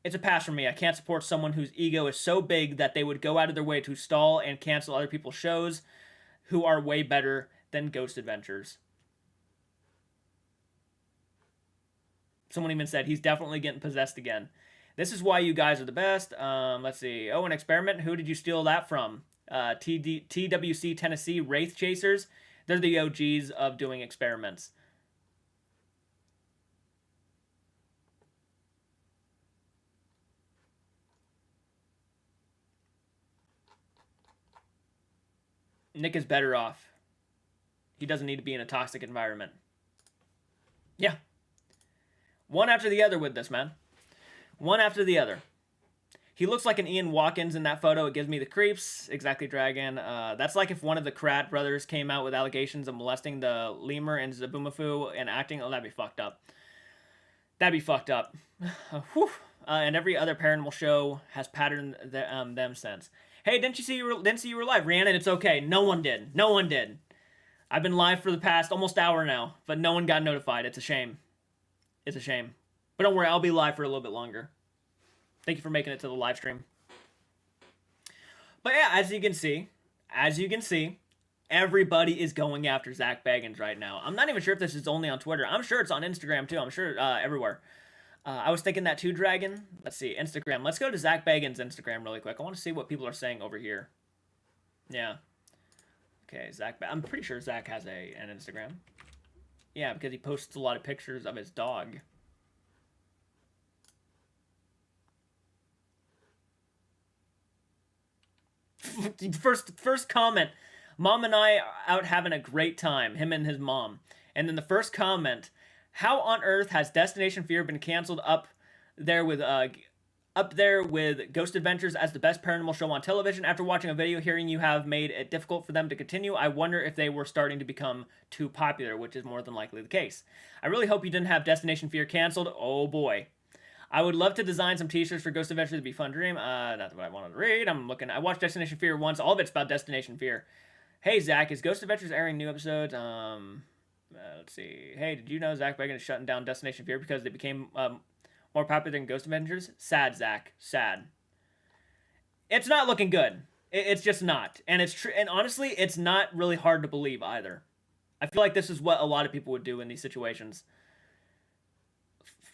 It's a pass for me. I can't support someone whose ego is so big that they would go out of their way to stall and cancel other people's shows who are way better than Ghost Adventures. Someone even said he's definitely getting possessed again. This is why you guys are the best. Let's see. Oh, an experiment? Who did you steal that from? TWC Tennessee Wraith Chasers. They're the OGs of doing experiments. Nick is better off. He doesn't need to be in a toxic environment. Yeah. One after the other with this, man. One after the other. He looks like an Ian Watkins in that photo. It gives me the creeps. Exactly, Dragon. That's like if one of the Krat brothers came out with allegations of molesting the lemur and Zabumafu and acting. Oh, that'd be fucked up. That'd be fucked up. And every other paranormal show has patterned them since. Hey, didn't see you were live, Rhiannon? It's okay. No one did. No one did. I've been live for the past almost hour now, but no one got notified. It's a shame. It's a shame. But don't worry, I'll be live for a little bit longer. Thank you for making it to the live stream. But yeah, as you can see, everybody is going after ZAK Bagans right now. I'm not even sure if this is only on Twitter. I'm sure it's on Instagram too. I'm sure everywhere. I was thinking that too, Dragon. Let's see, Instagram. Let's go to ZAK Bagans' Instagram really quick. I want to see what people are saying over here. Yeah. Okay, I'm pretty sure Zak has an Instagram. Yeah, because he posts a lot of pictures of his dog. First comment, Mom and I are out having a great time, him and his mom. And then the first comment, how on earth has Destination Fear been canceled up there with Ghost Adventures as the best paranormal show on television? After watching a video, hearing you have made it difficult for them to continue, I wonder if they were starting to become too popular, which is more than likely the case. I really hope you didn't have Destination Fear canceled. Oh boy. I would love to design some t-shirts for Ghost Adventures. It'd be fun dream. Not what I wanted to read. I watched Destination Fear once. All of it's about Destination Fear. Hey, Zak, is Ghost Adventures airing new episodes? Let's see. Hey, did you know ZAK Bagans is shutting down Destination Fear because they became more popular than Ghost Adventures? Sad, Zak. Sad. It's not looking good. It's just not. And it's true. And honestly, it's not really hard to believe either. I feel like this is what a lot of people would do in these situations.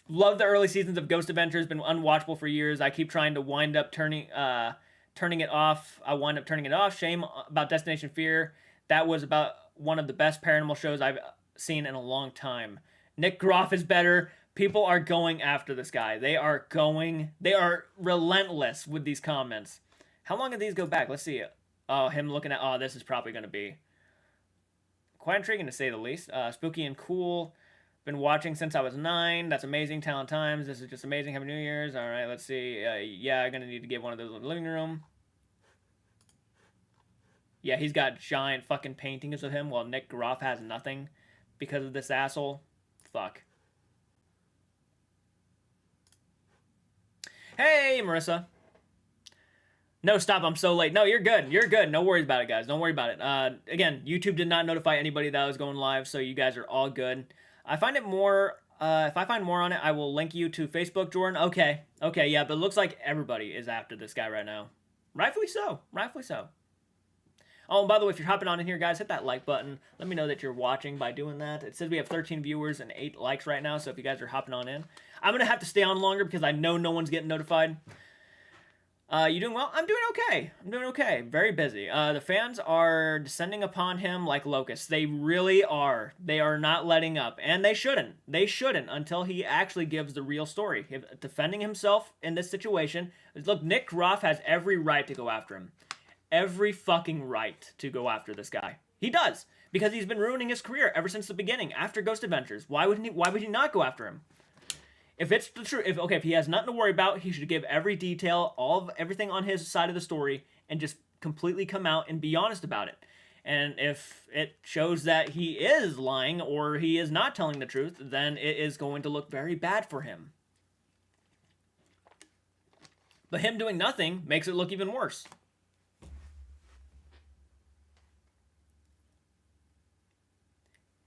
Love the early seasons of Ghost Adventures. Been unwatchable for years. I keep trying to wind up turning it off. I wind up turning it off. Shame about Destination Fear. That was about one of the best paranormal shows I've seen in a long time. Nick Groff is better. People are going after this guy. They are relentless with these comments. How long did these go back? Let's see. Oh, him looking at, oh, this is probably going to be quite intriguing to say the least. Spooky and cool. Been watching since I was 9. That's amazing. Talent times. This is just amazing. Happy New Year's. All right, let's see. Yeah, I'm going to need to get one of those in the living room. Yeah, he's got giant fucking paintings of him while Nick Groff has nothing because of this asshole. Fuck. Hey, Marissa. No, stop. I'm so late. No, you're good. You're good. No worries about it, guys. Don't worry about it. Again, YouTube did not notify anybody that I was going live, so you guys are all good. I find it more... if I find more on it, I will link you to Facebook, Jordan. Okay. Okay, yeah, but it looks like everybody is after this guy right now. Rightfully so. Rightfully so. Oh, and by the way, if you're hopping on in here, guys, hit that like button. Let me know that you're watching by doing that. It says we have 13 viewers and 8 likes right now, so if you guys are hopping on in. I'm going to have to stay on longer because I know no one's getting notified. You doing well? I'm doing okay. I'm doing okay. Very busy. The fans are descending upon him like locusts. They really are. They are not letting up. And they shouldn't. They shouldn't until he actually gives the real story. Defending himself in this situation. Look, Nick Groff has every right to go after him. Every fucking right to go after this guy. He does. Because he's been ruining his career ever since the beginning. After Ghost Adventures. Why would he not go after him? If it's the truth, if he has nothing to worry about, he should give every detail, everything on his side of the story, and just completely come out and be honest about it. And if it shows that he is lying or he is not telling the truth, then it is going to look very bad for him. But him doing nothing makes it look even worse.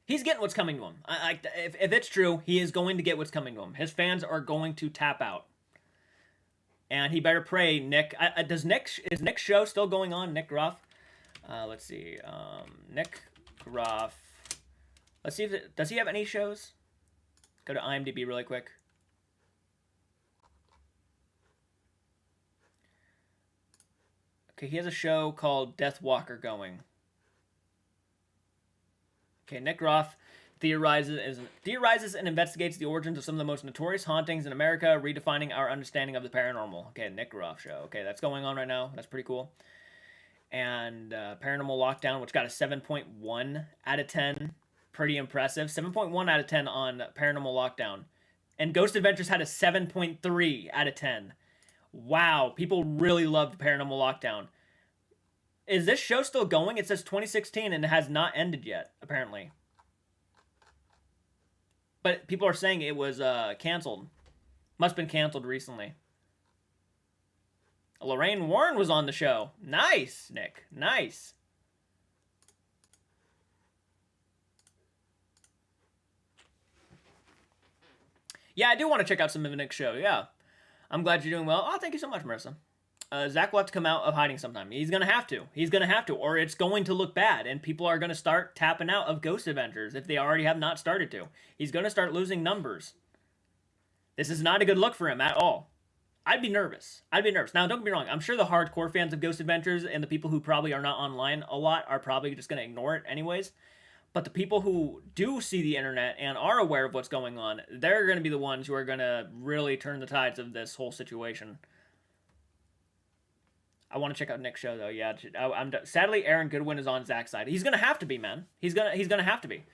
He's getting what's coming to him. If it's true, he is going to get what's coming to him. His fans are going to tap out. And he better pray, Nick. Is Nick's show still going on, Nick Groff? Let's see. Nick Groff. Let's see if does he have any shows? Go to IMDb really quick. Okay, he has a show called Death Walker going. Okay, Nick Groff theorizes and investigates the origins of some of the most notorious hauntings in America, redefining our understanding of the paranormal. Okay, Nick Groff show. Okay, that's going on right now. That's pretty cool. And Paranormal Lockdown, which got a 7.1 out of 10. Pretty impressive. 7.1 out of 10 on Paranormal Lockdown. And Ghost Adventures had a 7.3 out of 10. Wow, people really loved Paranormal Lockdown. Is this show still going? It says 2016 and it has not ended yet, apparently. But people are saying it was canceled. Must have been canceled recently. Lorraine Warren was on the show. Nice, Nick. Nice. Yeah, I do want to check out some of Nick's show, yeah. I'm glad you're doing well. Oh, thank you so much, Marissa. Zach will have to come out of hiding sometime. He's going to have to. He's going to have to, or it's going to look bad, and people are going to start tapping out of Ghost Adventures if they already have not started to. He's going to start losing numbers. This is not a good look for him at all. I'd be nervous. I'd be nervous. Now, don't get me wrong. I'm sure the hardcore fans of Ghost Adventures and the people who probably are not online a lot are probably just going to ignore it anyways. But the people who do see the internet and are aware of what's going on, they're going to be the ones who are going to really turn the tides of this whole situation. I want to check out Nick's show though. Yeah, sadly Aaron Goodwin is on Zach's side. He's gonna have to be, man. He's gonna have to be.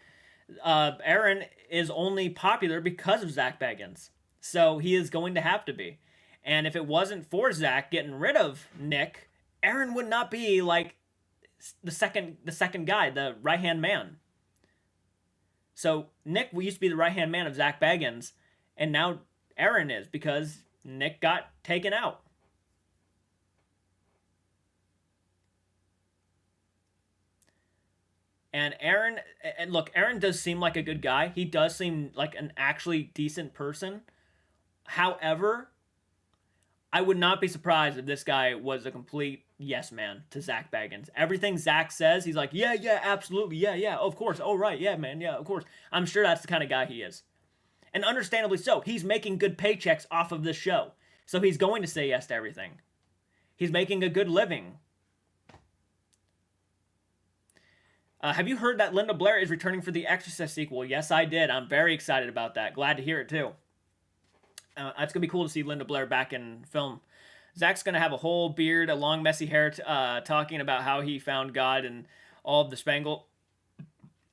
Aaron is only popular because of Zak Bagans, so he is going to have to be. And if it wasn't for Zach getting rid of Nick, Aaron would not be like the second guy, the right hand man. So Nick used to be the right hand man of Zak Bagans, and now Aaron is because Nick got taken out. And Aaron, and look, Aaron does seem like a good guy. He does seem like an actually decent person. However, I would not be surprised if this guy was a complete yes man to Zak Bagans. Everything Zach says, he's like, yeah, absolutely, yeah, of course, oh right, yeah, man, yeah, of course. I'm sure that's the kind of guy he is. And understandably so. He's making good paychecks off of this show. So he's going to say yes to everything. He's making a good living. Have you heard that Linda Blair is returning for the Exorcist sequel? Yes, I did. I'm very excited about that. Glad to hear it, too. It's going to be cool to see Linda Blair back in film. Zach's going to have a whole beard, a long, messy hair, talking about how he found God and all of the spangle.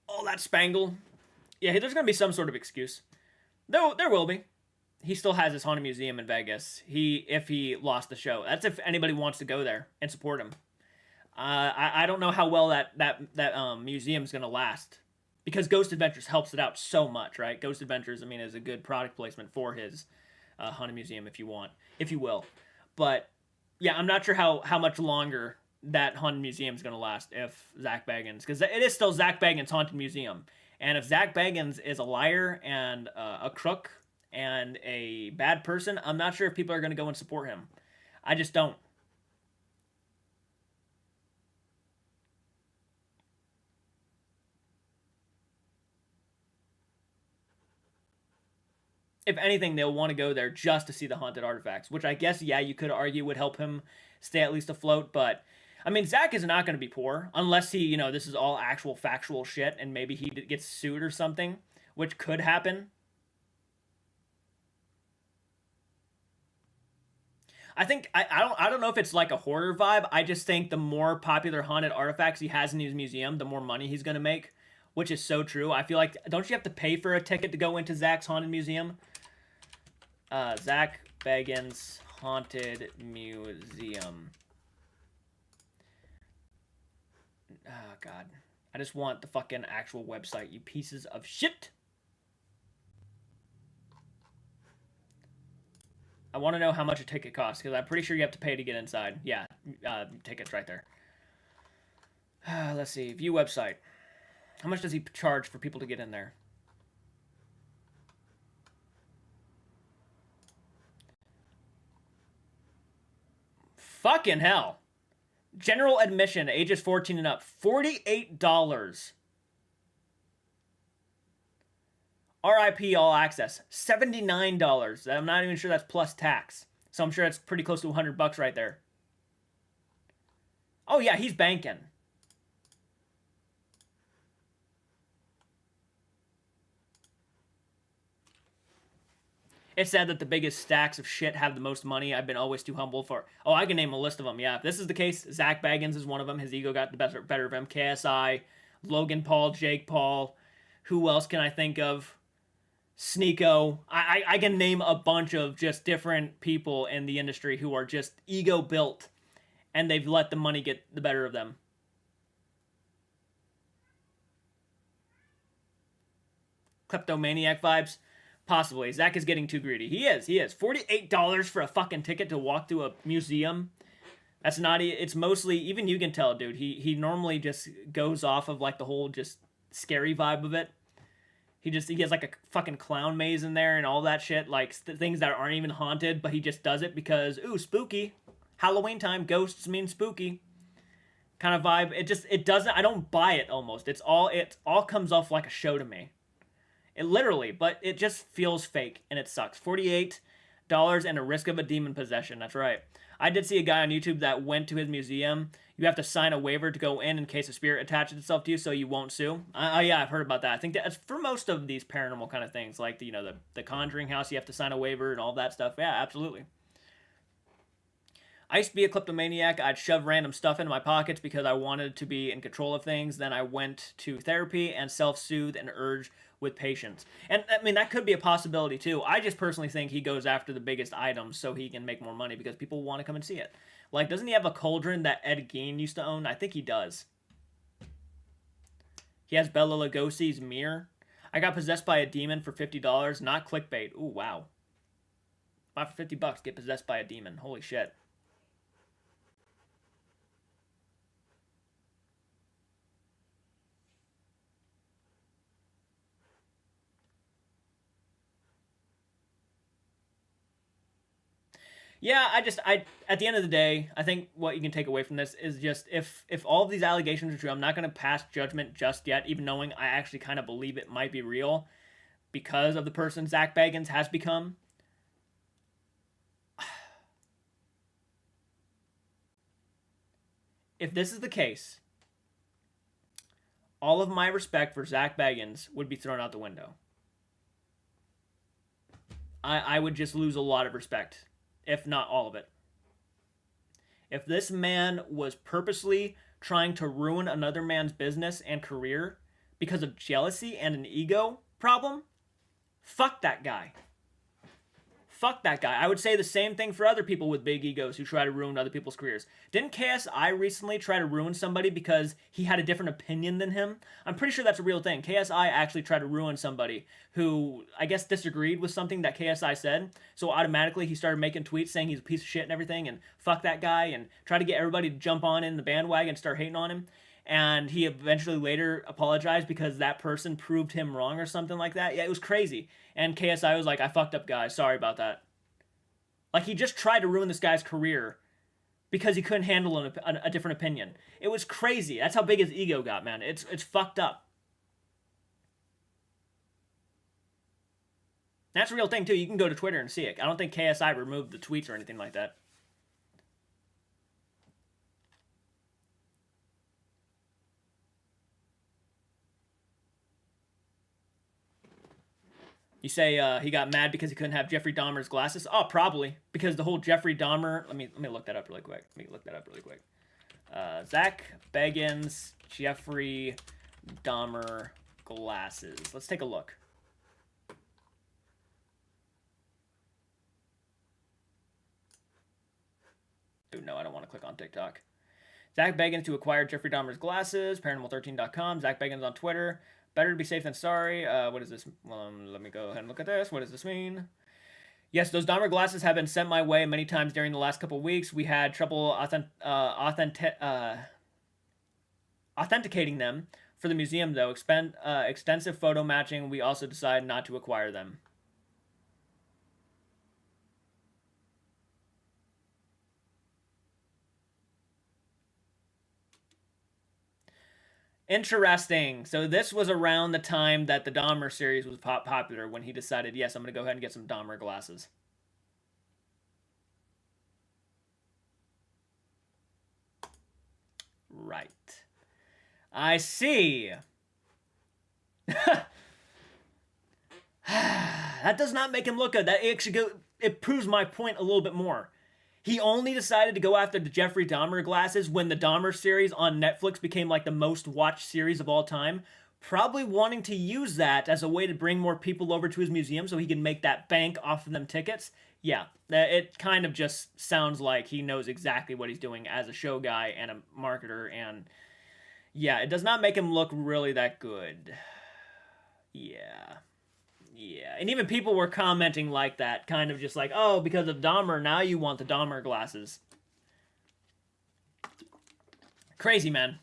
All that spangle. Yeah, there's going to be some sort of excuse. There will be. He still has his haunted museum in Vegas. If he lost the show. That's if anybody wants to go there and support him. I don't know how well that museum's going to last. Because Ghost Adventures helps it out so much, right? Ghost Adventures, I mean, is a good product placement for his haunted museum, if you will. But Yeah, I'm not sure how much longer that haunted museum is going to last if Zak Bagans, because it is still Zak Bagans' haunted museum, and if Zak Bagans is a liar and a crook and a bad person, I'm not sure if people are going to go and support him. I just don't. If anything, they'll want to go there just to see the haunted artifacts, which I guess, yeah, you could argue would help him stay at least afloat. But I mean, Zak is not going to be poor unless he, this is all actual factual shit, and maybe he gets sued or something, which could happen. I think I don't know if it's like a hoarder vibe. I just think the more popular haunted artifacts he has in his museum, the more money he's going to make, which is so true. I feel like, don't you have to pay for a ticket to go into Zak's haunted museum? Zak Bagans Haunted Museum. Oh, God. I just want the fucking actual website, you pieces of shit. I want to know how much a ticket costs, because I'm pretty sure you have to pay to get inside. Yeah, tickets right there. Let's see. View website. How much does he charge for people to get in there? Fucking hell. General admission, ages 14 and up, $48. RIP all access, $79. I'm not even sure that's plus tax. So I'm sure that's pretty close to $100 right there. Oh yeah, he's banking. It's sad that the biggest stacks of shit have the most money. I've been always too humble for. Oh, I can name a list of them. Yeah, if this is the case, Zak Bagans is one of them. His ego got the better of him. KSI, Logan Paul, Jake Paul. Who else can I think of? Sneeko. I can name a bunch of just different people in the industry who are just ego built, and they've let the money get the better of them. Kleptomaniac vibes. Possibly. Zak is getting too greedy. He is. $48 for a fucking ticket to walk through a museum. That's not. It's mostly, even you can tell, dude. He normally just goes off of like the whole just scary vibe of it. He has like a fucking clown maze in there and all that shit, like things that aren't even haunted, but he just does it because ooh, spooky. Halloween time, ghosts mean spooky. Kind of vibe. It doesn't. I don't buy it almost. It all comes off like a show to me. It literally, but it just feels fake and it sucks. $48 and a risk of a demon possession. That's right. I did see a guy on YouTube that went to his museum. You have to sign a waiver to go in case a spirit attaches itself to you, so you won't sue. Yeah, I've heard about that. I think that's for most of these paranormal kind of things, like the Conjuring House. You have to sign a waiver and all that stuff. Yeah, absolutely. I used to be a kleptomaniac. I'd shove random stuff into my pockets because I wanted to be in control of things. Then I went to therapy and self-soothe and urge with patience. And I mean, that could be a possibility too. I just personally think he goes after the biggest items so he can make more money because people want to come and see it. Like, doesn't he have a cauldron that Ed Gein used to own? I think he does. He has Bela Lugosi's mirror. I got possessed by a demon for $50, not clickbait. Ooh, wow. Buy for $50, get possessed by a demon. Holy shit. Yeah, I at the end of the day, I think what you can take away from this is just if all of these allegations are true, I'm not going to pass judgment just yet, even knowing I actually kind of believe it might be real because of the person Zak Bagans has become. If this is the case, all of my respect for Zak Bagans would be thrown out the window. I would just lose a lot of respect, if not all of it. If this man was purposely trying to ruin another man's business and career because of jealousy and an ego problem, fuck that guy. fuck that guy. I would say the same thing for other people with big egos who try to ruin other people's careers. Didn't KSI recently try to ruin somebody because he had a different opinion than him? I'm pretty sure that's a real thing. KSI actually tried to ruin somebody who, I guess, disagreed with something that KSI said. So automatically he started making tweets saying he's a piece of shit and everything and fuck that guy and try to get everybody to jump on in the bandwagon and start hating on him. And he eventually later apologized because that person proved him wrong or something like that. Yeah, it was crazy. And KSI was like, I fucked up, guys. Sorry about that. Like, he just tried to ruin this guy's career because he couldn't handle a different opinion. It was crazy. That's how big his ego got, man. It's fucked up. That's a real thing, too. You can go to Twitter and see it. I don't think KSI removed the tweets or anything like that. You say he got mad because he couldn't have Jeffrey Dahmer's glasses? Oh, probably. Because the whole Jeffrey Dahmer... Let me look that up really quick. ZAK Bagans, Jeffrey Dahmer glasses. Let's take a look. Ooh, no, I don't want to click on TikTok. ZAK Bagans to acquire Jeffrey Dahmer's glasses. Paranormal13.com. ZAK Bagans on Twitter. Better to be safe than sorry. What is this? Let me go ahead and look at this. What does this mean? Yes, those Dahmer glasses have been sent my way many times during the last couple of weeks. We had trouble authenticating them for the museum, though. Extensive photo matching. We also decided not to acquire them. Interesting. So this was around the time that the Dahmer series was popular when he decided, yes, I'm going to go ahead and get some Dahmer glasses. Right. I see. That does not make him look good. That actually it proves my point a little bit more. He only decided to go after the Jeffrey Dahmer glasses when the Dahmer series on Netflix became like the most watched series of all time. Probably wanting to use that as a way to bring more people over to his museum so he can make that bank off of them tickets. Yeah, it kind of just sounds like he knows exactly what he's doing as a show guy and a marketer. And yeah, it does not make him look really that good. Yeah. Yeah, and even people were commenting like that, kind of just like, oh, because of Dahmer, now you want the Dahmer glasses. Crazy, man.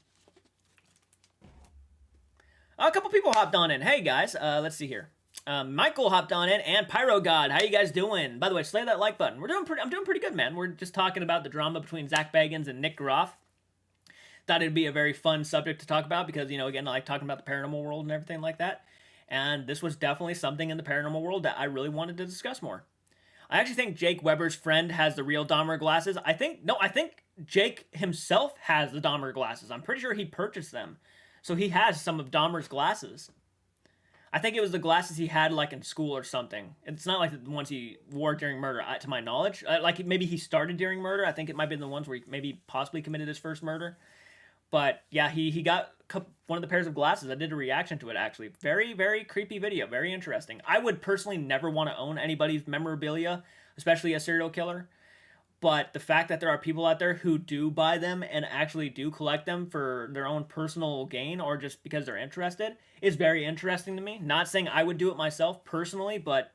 A couple people hopped on in. Hey, guys, let's see here. Michael hopped on in, and Pyro God, how you guys doing? By the way, slay that like button. I'm doing pretty good, man. We're just talking about the drama between ZAK Bagans and Nick Groff. Thought it'd be a very fun subject to talk about because, you know, again, I like talking about the paranormal world and everything like that. And this was definitely something in the paranormal world that I really wanted to discuss more. I actually think Jake Weber's friend has the real Dahmer glasses. I think Jake himself has the Dahmer glasses. I'm pretty sure he purchased them. So he has some of Dahmer's glasses. I think it was the glasses he had like in school or something. It's not like the ones he wore during murder, to my knowledge. Like maybe he started during murder. I think it might be the ones where he maybe possibly committed his first murder. But yeah, he got one of the pairs of glasses. I did a reaction to it, actually. Very, very creepy video. Very interesting. I would personally never want to own anybody's memorabilia, especially a serial killer. But the fact that there are people out there who do buy them and actually do collect them for their own personal gain or just because they're interested is very interesting to me. Not saying I would do it myself personally, but,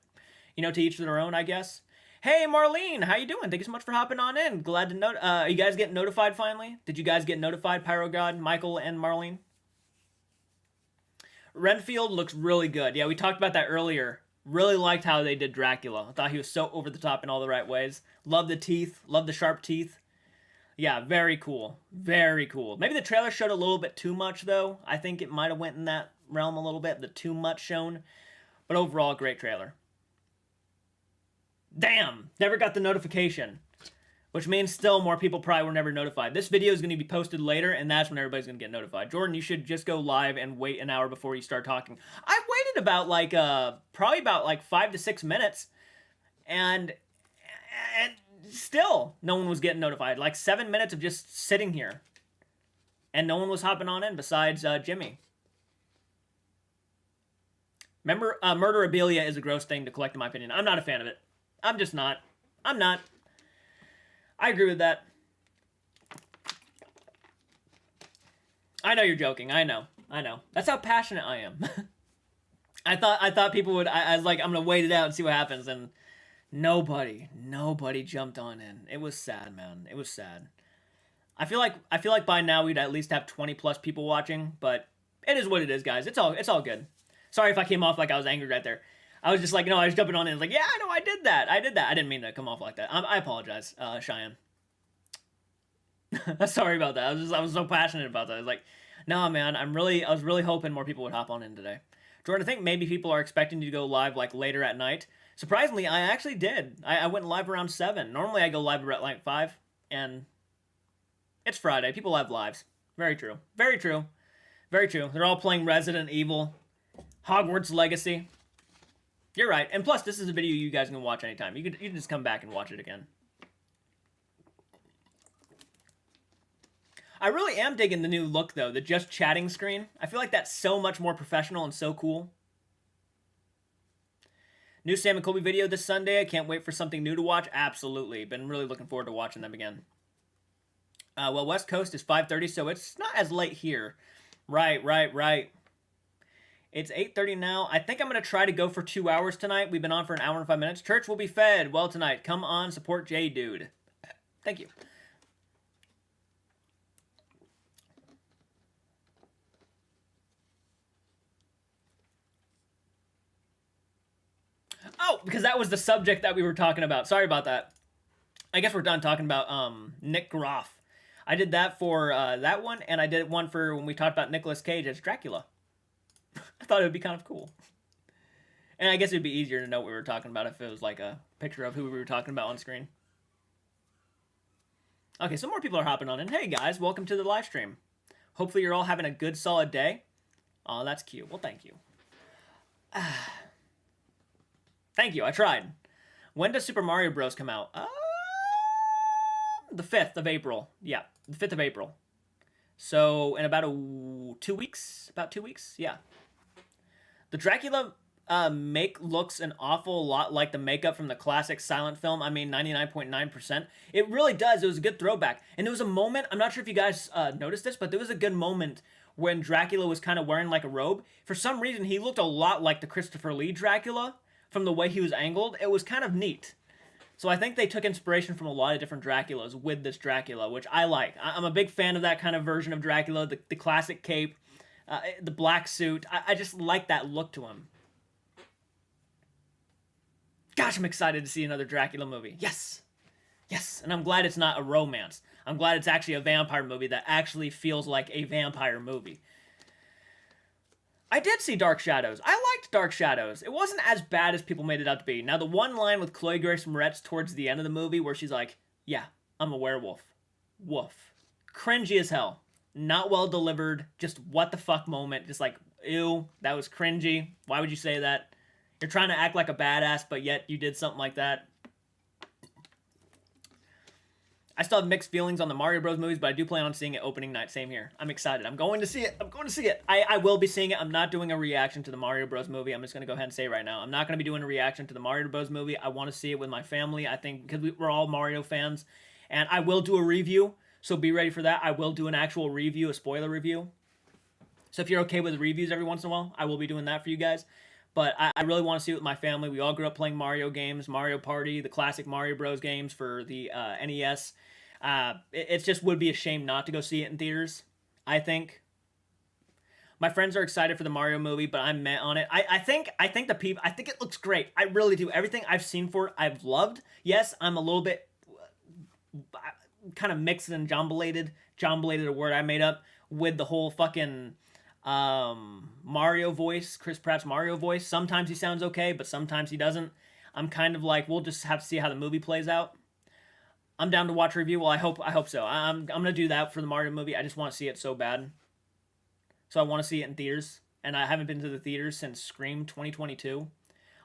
you know, to each their own, I guess. Hey, Marlene, how you doing? Thank you so much for hopping on in. Glad to know. Are you guys getting notified finally? Did you guys get notified, Pyro God, Michael, and Marlene? Renfield looks really good. Yeah, we talked about that earlier. Really liked how they did Dracula. I thought he was so over the top in all the right ways. Love the teeth. Love the sharp teeth. Yeah, very cool. Very cool. Maybe the trailer showed a little bit too much, though. I think it might have went in that realm a little bit, the too much shown. But overall, great trailer. Damn, never got the notification. Which means still more people probably were never notified. This video is going to be posted later, and that's when everybody's going to get notified. Jordan, you should just go live and wait an hour before you start talking. I waited about like, probably about like 5 to 6 minutes, and still no one was getting notified. Like 7 minutes of just sitting here, and no one was hopping on in besides Jimmy. Remember, murderabilia is a gross thing to collect, in my opinion. I'm not a fan of it. I'm just not. I'm not. I agree with that. I know you're joking. I know. That's how passionate I am. I thought people would. I was like, I'm gonna wait it out and see what happens, and nobody jumped on in. It was sad, man. It was sad. I feel like by now we'd at least have 20 plus people watching, but it is what it is, guys. It's all good. Sorry if I came off like I was angry right there. I was just like, no, I was jumping on in. Like, yeah, I know, I did that. I didn't mean to come off like that. I apologize, Cheyenne. Sorry about that. I was so passionate about that. I was like, no, man, I was really hoping more people would hop on in today. Jordan, I think maybe people are expecting you to go live like later at night. Surprisingly, I actually did. I went live around 7. Normally I go live at like 5, and it's Friday. People have lives. Very true. Very true. Very true. They're all playing Resident Evil, Hogwarts Legacy. You're right. And plus, this is a video you guys can watch anytime. You can just come back and watch it again. I really am digging the new look, though. The just chatting screen. I feel like that's so much more professional and so cool. New Sam and Colby video this Sunday. I can't wait for something new to watch. Absolutely. Been really looking forward to watching them again. Well, West Coast is 5:30, so it's not as late here. Right. It's 8:30 now. I think I'm going to try to go for 2 hours tonight. We've been on for an hour and 5 minutes. Church will be fed well tonight. Come on, support Jay, dude. Thank you. Oh, because that was the subject that we were talking about. Sorry about that. I guess we're done talking about Nick Groff. I did that for that one, and I did one for when we talked about Nicolas Cage as Dracula. I thought it would be kind of cool. And I guess it would be easier to know what we were talking about if it was like a picture of who we were talking about on screen. Okay, so more people are hopping on in. Hey guys, welcome to the live stream. Hopefully you're all having a good, solid day. Oh, that's cute. Well, thank you. Thank you, I tried. When does Super Mario Bros. Come out? The 5th of April. Yeah, the 5th of April. So, in about 2 weeks? About 2 weeks? Yeah. The Dracula make looks an awful lot like the makeup from the classic silent film. I mean, 99.9%. It really does. It was a good throwback. And there was a moment, I'm not sure if you guys noticed this, but there was a good moment when Dracula was kind of wearing like a robe. For some reason, he looked a lot like the Christopher Lee Dracula from the way he was angled. It was kind of neat. So I think they took inspiration from a lot of different Draculas with this Dracula, which I like. I'm a big fan of that kind of version of Dracula, the classic cape, the black suit. I just like that look to him. Gosh, I'm excited to see another Dracula movie. Yes! Yes, and I'm glad it's not a romance. I'm glad it's actually a vampire movie that actually feels like a vampire movie. I did see Dark Shadows. I liked Dark Shadows. It wasn't as bad as people made it out to be. Now, the one line with Chloe Grace Moretz towards the end of the movie where she's like, yeah, I'm a werewolf. Woof. Cringy as hell. Not well delivered. Just what the fuck moment. Just like, ew, that was cringy. Why would you say that? You're trying to act like a badass, but yet you did something like that. I still have mixed feelings on the Mario Bros. Movies, but I do plan on seeing it opening night. Same here. I'm excited. I'm going to see it. I will be seeing it. I'm not doing a reaction to the Mario Bros. Movie. I'm just going to go ahead and say it right now. I'm not going to be doing a reaction to the Mario Bros. Movie. I want to see it with my family. I think because we're all Mario fans. And I will do a review, so be ready for that. I will do an actual review, a spoiler review. So if you're okay with reviews every once in a while, I will be doing that for you guys. But I really want to see it with my family. We all grew up playing Mario games, Mario Party, the classic Mario Bros. Games for the NES. It just would be a shame not to go see it in theaters, I think. My friends are excited for the Mario movie, but I'm meh on it. I think it looks great. I really do. Everything I've seen for it, I've loved. Yes, I'm a little bit kind of mixed and jumblated, a word I made up, with the whole fucking Mario voice, Chris Pratt's Mario voice. Sometimes he sounds okay, but sometimes he doesn't. I'm kind of like, we'll just have to see how the movie plays out. I'm down to watch a review. Well, I hope so. I'm gonna do that for the Mario movie. I just want to see it so bad. So I want to see it in theaters, and I haven't been to the theaters since Scream 2022.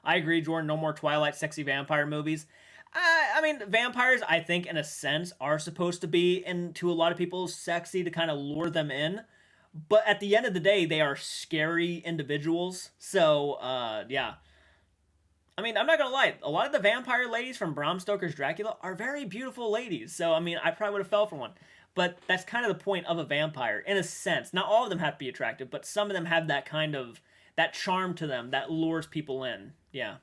I agree, Jordan. No more Twilight sexy vampire movies. I mean, vampires, I think, in a sense, are supposed to be, and to a lot of people, sexy to kind of lure them in. But at the end of the day, they are scary individuals. So, yeah. I mean, I'm not gonna lie. A lot of the vampire ladies from Bram Stoker's Dracula are very beautiful ladies. So I mean, I probably would have fell for one. But that's kind of the point of a vampire, in a sense. Not all of them have to be attractive, but some of them have that kind of that charm to them that lures people in. Yeah.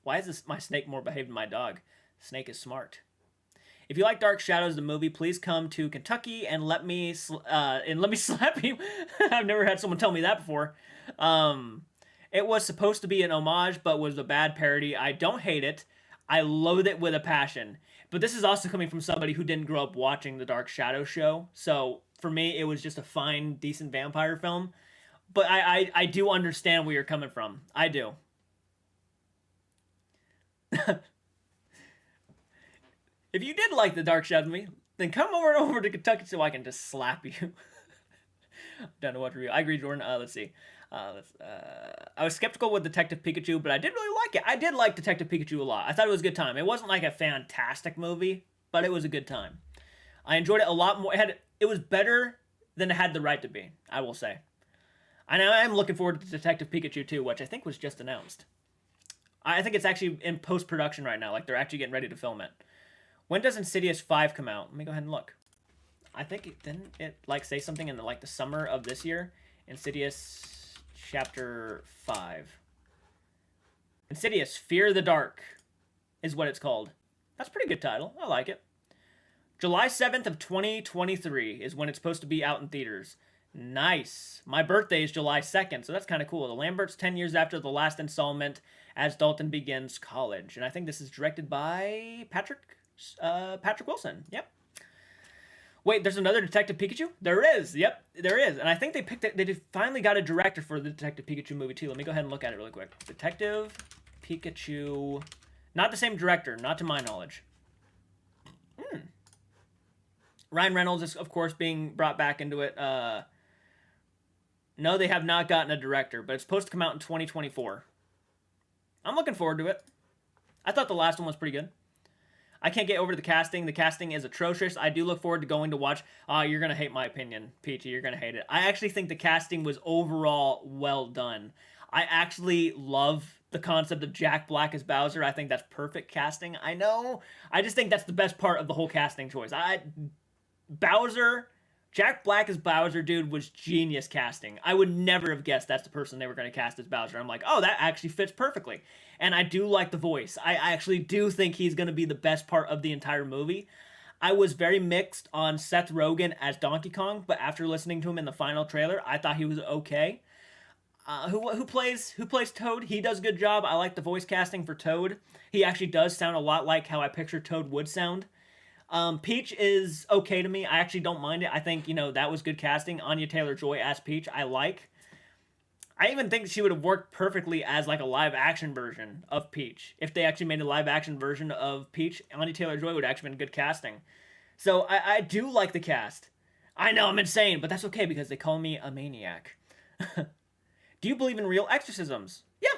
Why is this my snake more behaved than my dog? Snake is smart. If you like Dark Shadows, the movie, please come to Kentucky and let me slap you. I've never had someone tell me that before. It was supposed to be an homage, but was a bad parody. I don't hate it. I loathe it with a passion. But this is also coming from somebody who didn't grow up watching the Dark Shadow show. So for me, it was just a fine, decent vampire film. But I do understand where you're coming from. I do. If you did like the Dark Shadows movie, then come over to Kentucky so I can just slap you. Don't know what to review. I agree, Jordan. Let's see. I was skeptical with Detective Pikachu, but I did really like it. I did like Detective Pikachu a lot. I thought it was a good time. It wasn't like a fantastic movie, but it was a good time. I enjoyed it a lot more. It was better than it had the right to be, I will say. And I am looking forward to Detective Pikachu 2, which I think was just announced. I think it's actually in post-production right now. Like, they're actually getting ready to film it. When does Insidious 5 come out? Let me go ahead and look. I think didn't it like say something in the summer of this year? Insidious Chapter 5. Insidious Fear the Dark is what it's called. That's a pretty good title. I like it. July 7th of 2023 is when it's supposed to be out in theaters. Nice. My birthday is July 2nd, so that's kind of cool. The Lamberts 10 years after the last installment as Dalton begins college. And I think this is directed by Patrick Wilson. Yep. Wait, there's another Detective Pikachu? There is. Yep, there is. And I think they finally got a director for the Detective Pikachu movie too. Let me go ahead and look at it really quick. Detective Pikachu. Not the same director, not to my knowledge. Ryan Reynolds is, of course, being brought back into it. No, they have not gotten a director, but it's supposed to come out in 2024. I'm looking forward to it. I thought the last one was pretty good. I can't get over the casting. The casting is atrocious. I do look forward to going to watch. You're going to hate my opinion, Peachy. You're going to hate it. I actually think the casting was overall well done. I actually love the concept of Jack Black as Bowser. I think that's perfect casting. I know. I just think that's the best part of the whole casting choice. Jack Black as Bowser, dude, was genius casting. I would never have guessed that's the person they were going to cast as Bowser. I'm like, oh, that actually fits perfectly. And I do like the voice. I actually do think he's going to be the best part of the entire movie. I was very mixed on Seth Rogen as Donkey Kong, but after listening to him in the final trailer, I thought he was okay. Who plays Toad? He does a good job. I like the voice casting for Toad. He actually does sound a lot like how I picture Toad would sound. Peach is okay to me. I actually don't mind it. I think, that was good casting. Anya Taylor-Joy as Peach, I like. I even think she would have worked perfectly as like a live-action version of Peach. If they actually made a live-action version of Peach, Anya Taylor-Joy would have actually been good casting. So I do like the cast. I know I'm insane, but that's okay because they call me a maniac. Do you believe in real exorcisms? Yeah,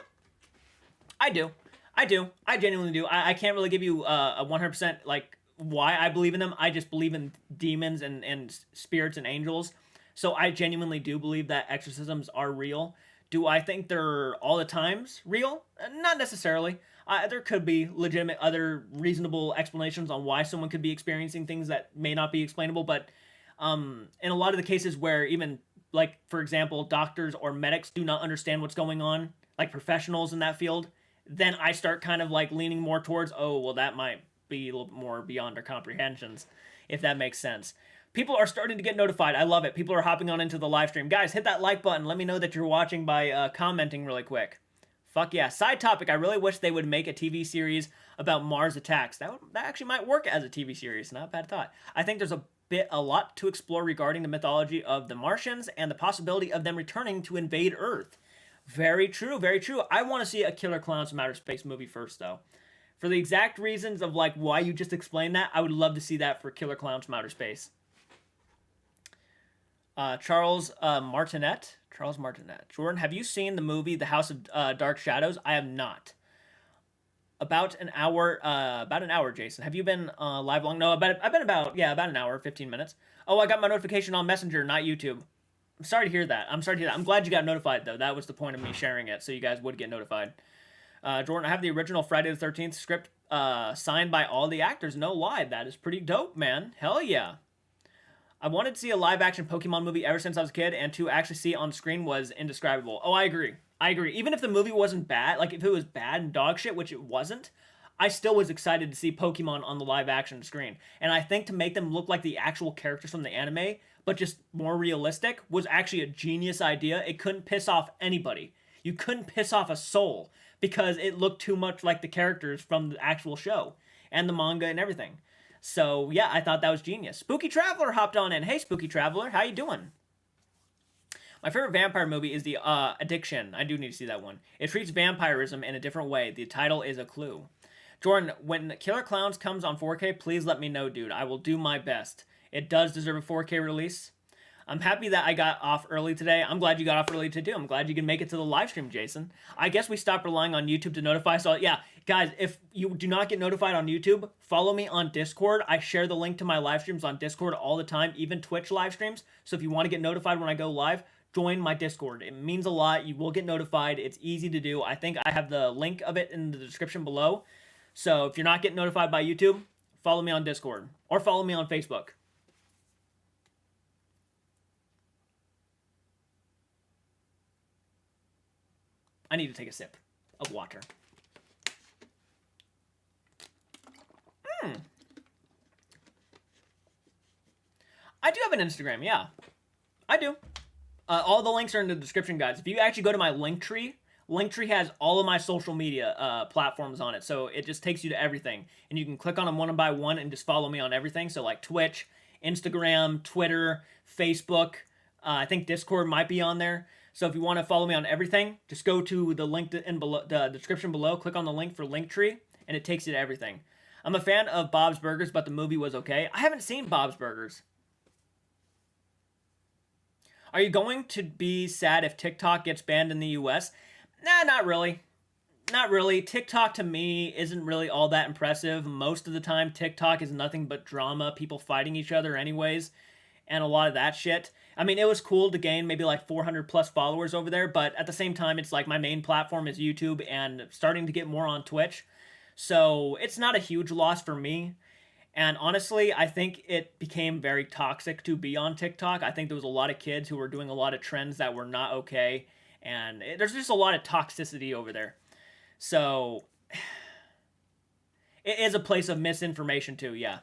I do. I genuinely do. I can't really give you a 100% like why I believe in them. I just believe in demons and spirits and angels. So I genuinely do believe that exorcisms are real. Do I think they're all the times real? Not necessarily. There could be legitimate other reasonable explanations on why someone could be experiencing things that may not be explainable. But in a lot of the cases where even, like, for example, doctors or medics do not understand what's going on, like professionals in that field, then I start kind of like leaning more towards, oh, well, that might be a little bit more beyond our comprehensions, if that makes sense. People are starting to get notified. I love it. People are hopping on into the live stream. Guys, hit that like button. Let me know that you're watching by commenting really quick. Fuck yeah. Side topic, I really wish they would make a TV series about Mars attacks. That actually might work as a TV series. Not a bad thought. I think there's a lot to explore regarding the mythology of the Martians and the possibility of them returning to invade Earth. Very true, very true. I want to see a Killer Clowns from Outer Space movie first, though. For the exact reasons of like why you just explained that, I would love to see that for Killer Clowns from Outer Space. Charles Martinet. Jordan, have you seen the movie The House of Dark Shadows? I have not. About an hour, Jason. Have you been live long? No, I've been about an hour, 15 minutes. Oh, I got my notification on Messenger, not YouTube. I'm sorry to hear that. I'm sorry to hear that. I'm glad you got notified though. That was the point of me sharing it, so you guys would get notified. Jordan, I have the original Friday the 13th script signed by all the actors. No lie, that is pretty dope, man. Hell yeah. I wanted to see a live action Pokemon movie ever since I was a kid, and to actually see it on screen was indescribable. Oh, I agree. I agree. Even if the movie wasn't bad, like if it was bad and dog shit, which it wasn't, I still was excited to see Pokemon on the live action screen. And I think to make them look like the actual characters from the anime, but just more realistic, was actually a genius idea. It couldn't piss off anybody. You couldn't piss off a soul because it looked too much like the characters from the actual show and the manga and everything. So yeah, I thought that was genius. Spooky Traveler hopped on in. Hey, Spooky Traveler, how you doing? My favorite vampire movie is the Addiction. I do need to see that one. It treats vampirism in a different way. The title is a clue. Jordan, when Killer Clowns comes on 4K, please let me know, dude. I will do my best. It does deserve a 4K release. I'm happy that I got off early today. I'm glad you got off early too. I'm glad you can make it to the live stream, Jason. I guess we stopped relying on YouTube to notify. So yeah, guys, if you do not get notified on YouTube, follow me on Discord. I share the link to my live streams on Discord all the time, even Twitch live streams. So if you want to get notified when I go live, join my Discord. It means a lot. You will get notified. It's easy to do. I think I have the link of it in the description below. So if you're not getting notified by YouTube, follow me on Discord or follow me on Facebook. I need to take a sip of water. I do have an Instagram, yeah. I do. All the links are in the description, guys. If you actually go to my Linktree, Linktree has all of my social media platforms on it. So it just takes you to everything. And you can click on them one by one and just follow me on everything. So like Twitch, Instagram, Twitter, Facebook. I think Discord might be on there. So if you want to follow me on everything, just go to the link in below, the description below, click on the link for Linktree, and it takes you to everything. I'm a fan of Bob's Burgers, but the movie was okay. I haven't seen Bob's Burgers. Are you going to be sad if TikTok gets banned in the US? Nah, not really. Not really. TikTok to me isn't really all that impressive. Most of the time, TikTok is nothing but drama, people fighting each other anyways, and a lot of that shit. I mean, it was cool to gain maybe like 400 plus followers over there, but at the same time, it's like my main platform is YouTube and starting to get more on Twitch. So it's not a huge loss for me. And honestly, I think it became very toxic to be on TikTok. I think there was a lot of kids who were doing a lot of trends that were not okay. And there's just a lot of toxicity over there. So it is a place of misinformation too, yeah.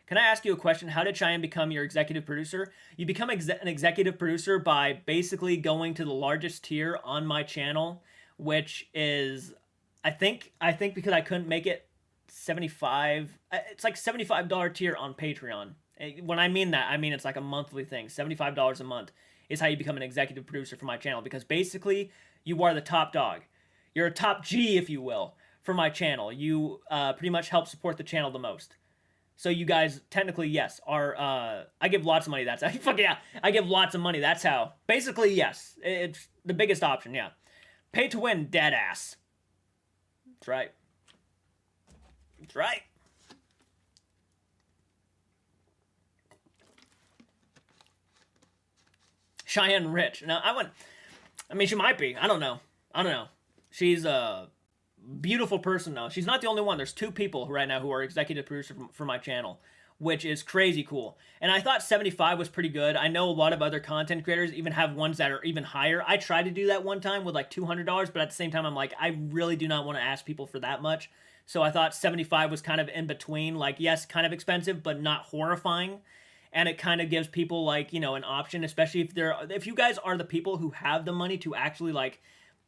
Can I ask you a question? How did Cheyenne become your executive producer? You become an executive producer by basically going to the largest tier on my channel, which is, I think because I couldn't make it 75, it's like $75 tier on Patreon. When I mean that, I mean it's like a monthly thing. $75 a month is how you become an executive producer for my channel, because basically you are the top dog. You're a top G, if you will, for my channel. You pretty much help support the channel the most. So you guys, technically, yes, are, I give lots of money, that's how, fuck yeah, I give lots of money, that's how. Basically, yes, it's the biggest option, yeah. Pay to win, dead ass. That's right. That's right. Cheyenne Rich. Now, I mean, she might be, I don't know. She's a beautiful person though. She's not the only one. There's two people right now who are executive producer for my channel, which is crazy cool. And I thought 75 was pretty good. I know a lot of other content creators even have ones that are even higher. I tried to do that one time with like $200, but at the same time I'm like, I really do not want to ask people for that much. So I thought 75 was kind of in between, like, yes, kind of expensive, but not horrifying. And it kind of gives people like, you know, an option, especially if you guys are the people who have the money to actually like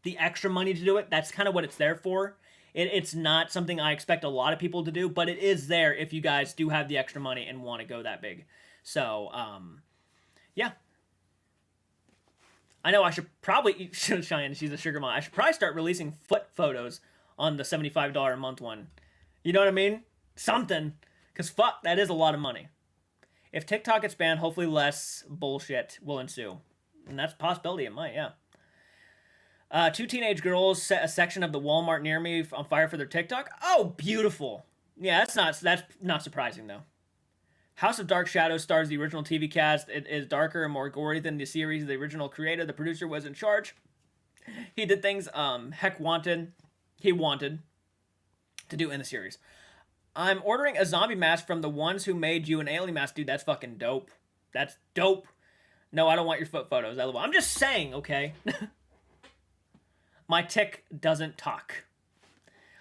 the extra money to do it. That's kind of what it's there for. It's not something I expect a lot of people to do, but it is there if you guys do have the extra money and want to go that big. So, yeah. I know I should probably, Cheyenne, she's a sugar mom. I should probably start releasing foot photos on the $75 a month one. You know what I mean? Something. Because fuck, that is a lot of money. If TikTok gets banned, hopefully less bullshit will ensue. And that's a possibility, it might, yeah. Two teenage girls set a section of the Walmart near me on fire for their TikTok. Oh, beautiful. Yeah, that's not surprising though. House of Dark Shadows stars the original TV cast. It is darker and more gory than the series. The original creator, the producer, was in charge. He did things he wanted to do in the series. I'm ordering a zombie mask from the ones who made you an alien mask. Dude, that's fucking dope. That's dope. No, I don't want your foot photos. I'm just saying, okay? My tick doesn't talk.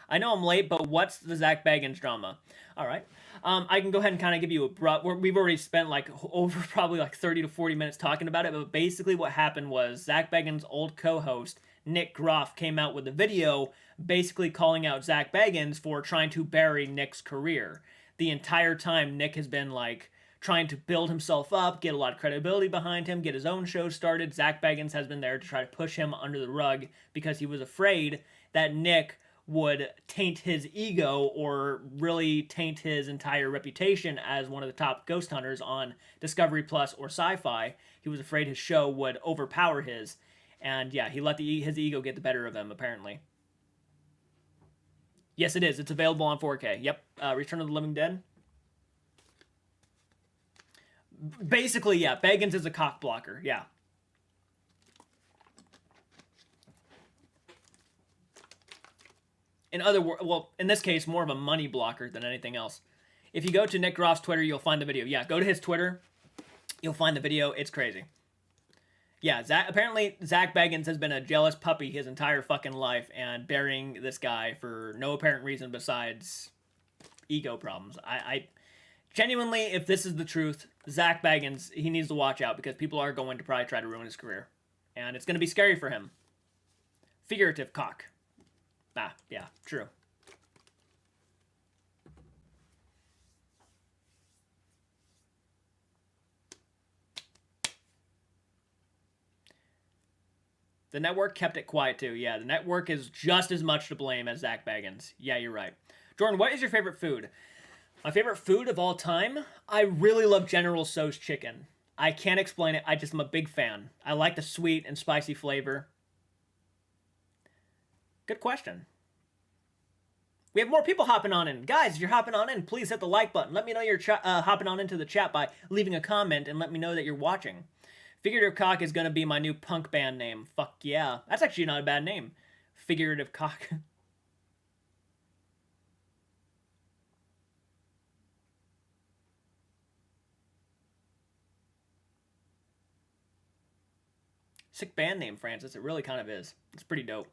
I know I'm late, but what's the ZAK Bagans drama? All right. I can go ahead and kind of give you we've already spent like over probably like 30 to 40 minutes talking about it, but basically what happened was ZAK Bagans' old co-host, Nick Groff, came out with a video basically calling out ZAK Bagans for trying to bury Nick's career. The entire time, Nick has been like trying to build himself up, get a lot of credibility behind him, get his own show started. ZAK Bagans has been there to try to push him under the rug because he was afraid that Nick would taint his ego or really taint his entire reputation as one of the top ghost hunters on Discovery Plus or Sci-Fi. He was afraid his show would overpower his, and yeah, he let his ego get the better of him, apparently. Yes, it is. It's available on 4K. Yep. Return of the Living Dead. Basically, yeah, Bagans is a cock blocker. Yeah. In other words, well, in this case, more of a money blocker than anything else. If you go to Nick Groff's Twitter, you'll find the video. Yeah, go to his Twitter. You'll find the video. It's crazy. Yeah, apparently ZAK Bagans has been a jealous puppy his entire fucking life and burying this guy for no apparent reason besides ego problems. I genuinely, if this is the truth, ZAK Bagans, he needs to watch out because people are going to probably try to ruin his career. And it's going to be scary for him. Figurative cock. Ah, yeah, true. The network kept it quiet too. Yeah, the network is just as much to blame as ZAK Bagans. Yeah, you're right. Jordan, what is your favorite food? My favorite food of all time? I really love General Tso's chicken. I can't explain it. I just am a big fan. I like the sweet and spicy flavor. Good question. We have more people hopping on in. Guys, if you're hopping on in, please hit the like button. Let me know you're hopping on into the chat by leaving a comment and let me know that you're watching. Figurative Cock is going to be my new punk band name. Fuck yeah. That's actually not a bad name. Figurative Cock. Sick band name, Francis. It really kind of is. It's pretty dope.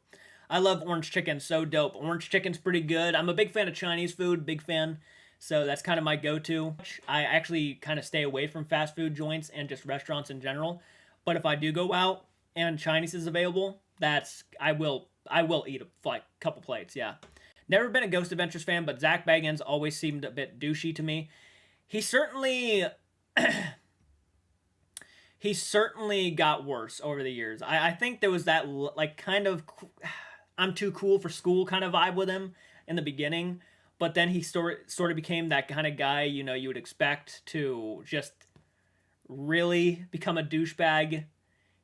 I love orange chicken. So dope. Orange chicken's pretty good. I'm a big fan of Chinese food. Big fan. So that's kind of my go-to. I actually kind of stay away from fast food joints and just restaurants in general. But if I do go out and Chinese is available, I will eat a couple plates, yeah. Never been a Ghost Adventures fan, but ZAK Bagans always seemed a bit douchey to me. He certainly got worse over the years. I think there was that like kind of I'm too cool for school kind of vibe with him in the beginning. But then he sort of became that kind of guy, you know, you would expect to just really become a douchebag.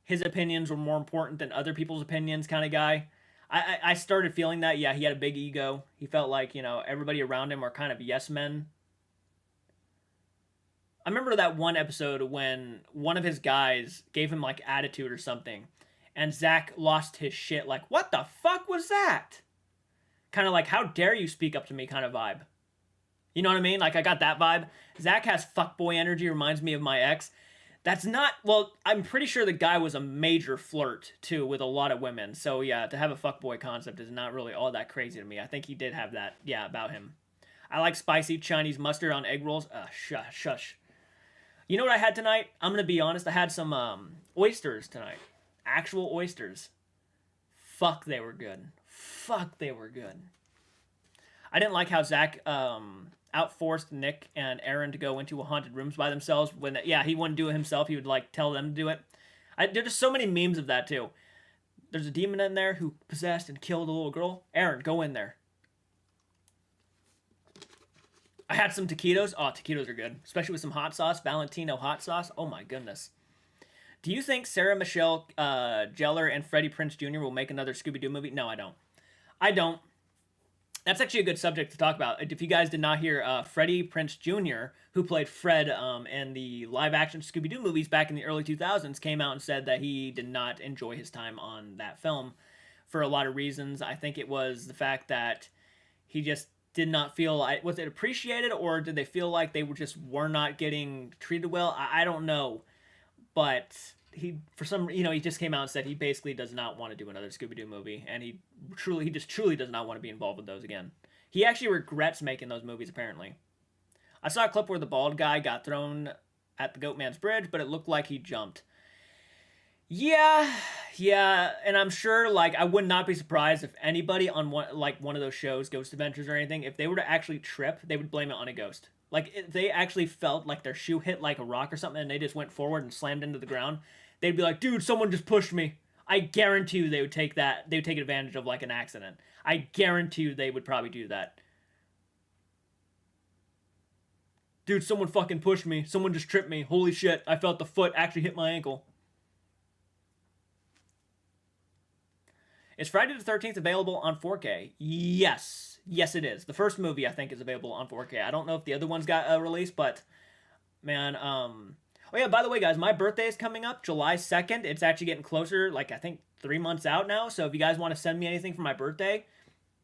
His opinions were more important than other people's opinions kind of guy. I started feeling that, yeah, he had a big ego. He felt like, you know, everybody around him were kind of yes men. I remember that one episode when one of his guys gave him, like, attitude or something. And ZAK lost his shit, like, what the fuck was that? Kind of like, how dare you speak up to me kind of vibe. You know what I mean? Like, I got that vibe. ZAK has fuckboy energy, reminds me of my ex. That's not, well, I'm pretty sure the guy was a major flirt, too, with a lot of women. So, yeah, to have a fuckboy concept is not really all that crazy to me. I think he did have that, yeah, about him. I like spicy Chinese mustard on egg rolls. Shush. You know what I had tonight? I'm going to be honest. I had some oysters tonight. Actual oysters. Fuck, they were good. I didn't like how ZAK outforced Nick and Aaron to go into haunted rooms by themselves. When, yeah, he wouldn't do it himself. He would, like, tell them to do it. There's just so many memes of that, too. There's a demon in there who possessed and killed a little girl. Aaron, go in there. I had some taquitos. Oh, taquitos are good. Especially with some hot sauce. Valentino hot sauce. Oh, my goodness. Do you think Sarah Michelle Gellar and Freddie Prinze Jr. will make another Scooby-Doo movie? No, I don't. That's actually a good subject to talk about. If you guys did not hear, Freddie Prinze Jr., who played Fred in the live action Scooby Doo movies back in the early 2000s, came out and said that he did not enjoy his time on that film for a lot of reasons. I think it was the fact that he just did not feel, was it appreciated, or did they feel like they were not getting treated well? I don't know, but for some, he just came out and said he basically does not want to do another Scooby Doo movie, and he just truly does not want to be involved with those again. He actually regrets making those movies, apparently. I saw a clip where the bald guy got thrown at the Goatman's Bridge, but it looked like he jumped. Yeah, yeah, and I'm sure, like, I would not be surprised if anybody on one of those shows, Ghost Adventures or anything, if they were to actually trip, they would blame it on a ghost. Like, if they actually felt like their shoe hit like a rock or something and they just went forward and slammed into the ground, they'd be like, dude, someone just pushed me. I guarantee you they would take advantage of, like, an accident. I guarantee you they would probably do that. Dude, someone fucking pushed me. Someone just tripped me. Holy shit, I felt the foot actually hit my ankle. Is Friday the 13th available on 4K? Yes. Yes, it is. The first movie, I think, is available on 4K. I don't know if the other ones got released, but, man, oh yeah, by the way, guys, my birthday is coming up July 2nd. It's actually getting closer, like, I think 3 months out now. So if you guys want to send me anything for my birthday,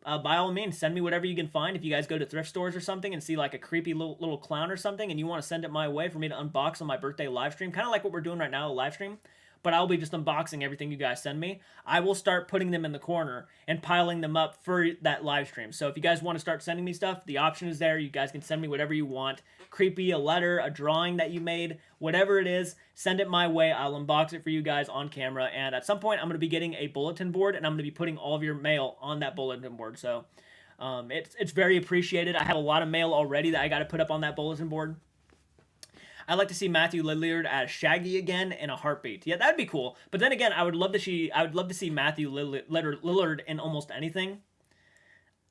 by all means, send me whatever you can find. If you guys go to thrift stores or something and see, like, a creepy little clown or something and you want to send it my way for me to unbox on my birthday live stream, kind of like what we're doing right now, a live stream, but I'll be just unboxing everything you guys send me. I will start putting them in the corner and piling them up for that live stream. So if you guys want to start sending me stuff, the option is there. You guys can send me whatever you want. Creepy, a letter, a drawing that you made, whatever it is, send it my way. I'll unbox it for you guys on camera. And at some point, I'm going to be getting a bulletin board, and I'm going to be putting all of your mail on that bulletin board. So it's very appreciated. I have a lot of mail already that I got to put up on that bulletin board. I'd like to see Matthew Lillard as Shaggy again in a heartbeat. Yeah, that'd be cool. But then again, I would love to see Matthew Lillard in almost anything.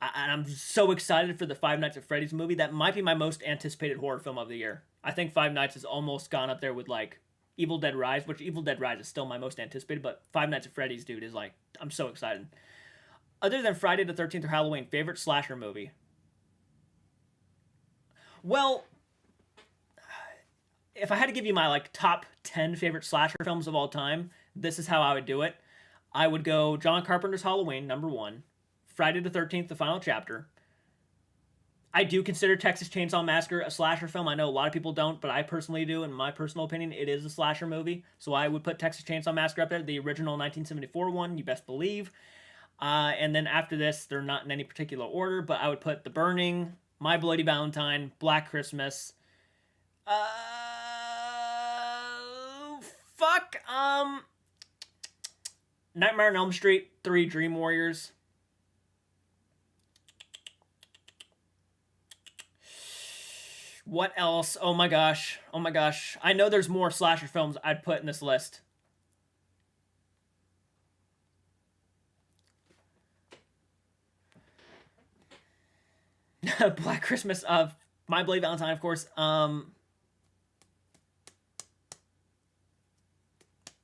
And I'm so excited for the Five Nights at Freddy's movie. That might be my most anticipated horror film of the year. I think Five Nights has almost gone up there with, like, Evil Dead Rise, which Evil Dead Rise is still my most anticipated, but Five Nights at Freddy's, dude, is like, I'm so excited. Other than Friday the 13th or Halloween, favorite slasher movie? Well, if I had to give you my, like, top 10 favorite slasher films of all time, this is how I would do it. I would go John Carpenter's Halloween, number 1. Friday the 13th, the final chapter. I do consider Texas Chainsaw Massacre a slasher film. I know a lot of people don't, but I personally do. In my personal opinion, it is a slasher movie. So I would put Texas Chainsaw Massacre up there, the original 1974 one, you best believe. And then after this, they're not in any particular order, but I would put The Burning, My Bloody Valentine, Black Christmas, Nightmare on Elm Street 3, Dream Warriors. What else? Oh my gosh. Oh my gosh. I know there's more slasher films I'd put in this list. Black Christmas, My Bloody Valentine, of course.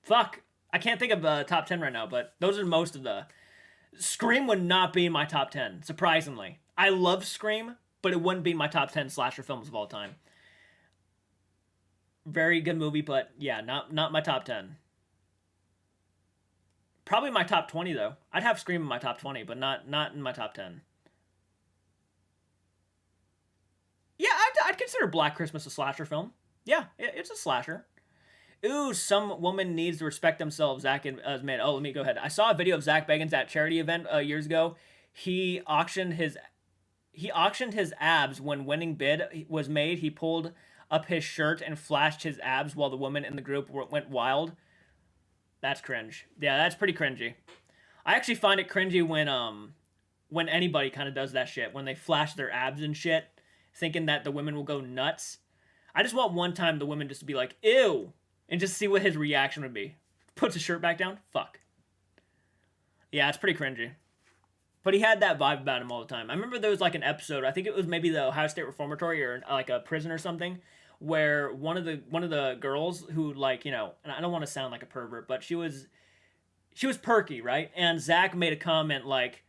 Fuck. I can't think of the top 10 right now, but those are most of the... Scream would not be in my top 10, surprisingly. I love Scream, but it wouldn't be my top 10 slasher films of all time. Very good movie, but yeah, not my top 10. Probably my top 20, though. I'd have Scream in my top 20, but not in my top 10. Yeah, I'd consider Black Christmas a slasher film. Yeah, it's a slasher. Ooh, some woman needs to respect themselves, ZAK has made. Oh, let me go ahead. I saw a video of ZAK Bagans at charity event years ago. He auctioned his abs when winning bid was made. He pulled up his shirt and flashed his abs while the women in the group went wild. That's cringe. Yeah, that's pretty cringy. I actually find it cringy when anybody kind of does that shit, when they flash their abs and shit, thinking that the women will go nuts. I just want one time the women just to be like, ew, and just see what his reaction would be. Puts his shirt back down? Fuck. Yeah, it's pretty cringy. But he had that vibe about him all the time. I remember there was like an episode, I think it was maybe the Ohio State Reformatory or like a prison or something, where one of the girls who, like, you know, and I don't want to sound like a pervert, but she was perky, right? And ZAK made a comment like,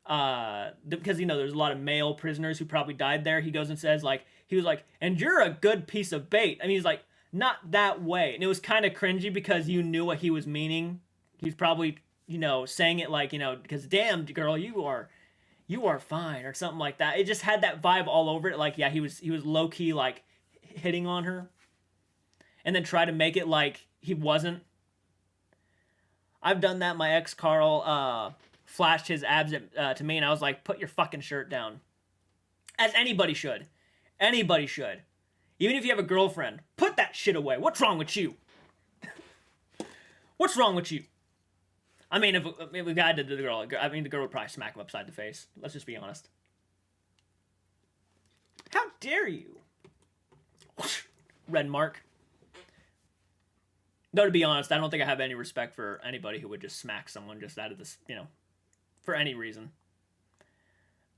Because there's a lot of male prisoners who probably died there. He goes and says like he was like, and you're a good piece of bait. I mean, he's like, not that way, and it was kind of cringy because you knew what he was meaning. He's probably saying it like because damn girl, you are fine or something like that. It just had that vibe all over it. Like yeah, he was low key like hitting on her, and then try to make it like he wasn't. I've done that. My ex Carl flashed his abs to me, and I was like, "Put your fucking shirt down," as anybody should. Anybody should. Even if you have a girlfriend, put that shit away. What's wrong with you? What's wrong with you? I mean, if a guy did to the girl, I mean, the girl would probably smack him upside the face. Let's just be honest. How dare you? Red mark. Though, to be honest, I don't think I have any respect for anybody who would just smack someone just out of this, for any reason.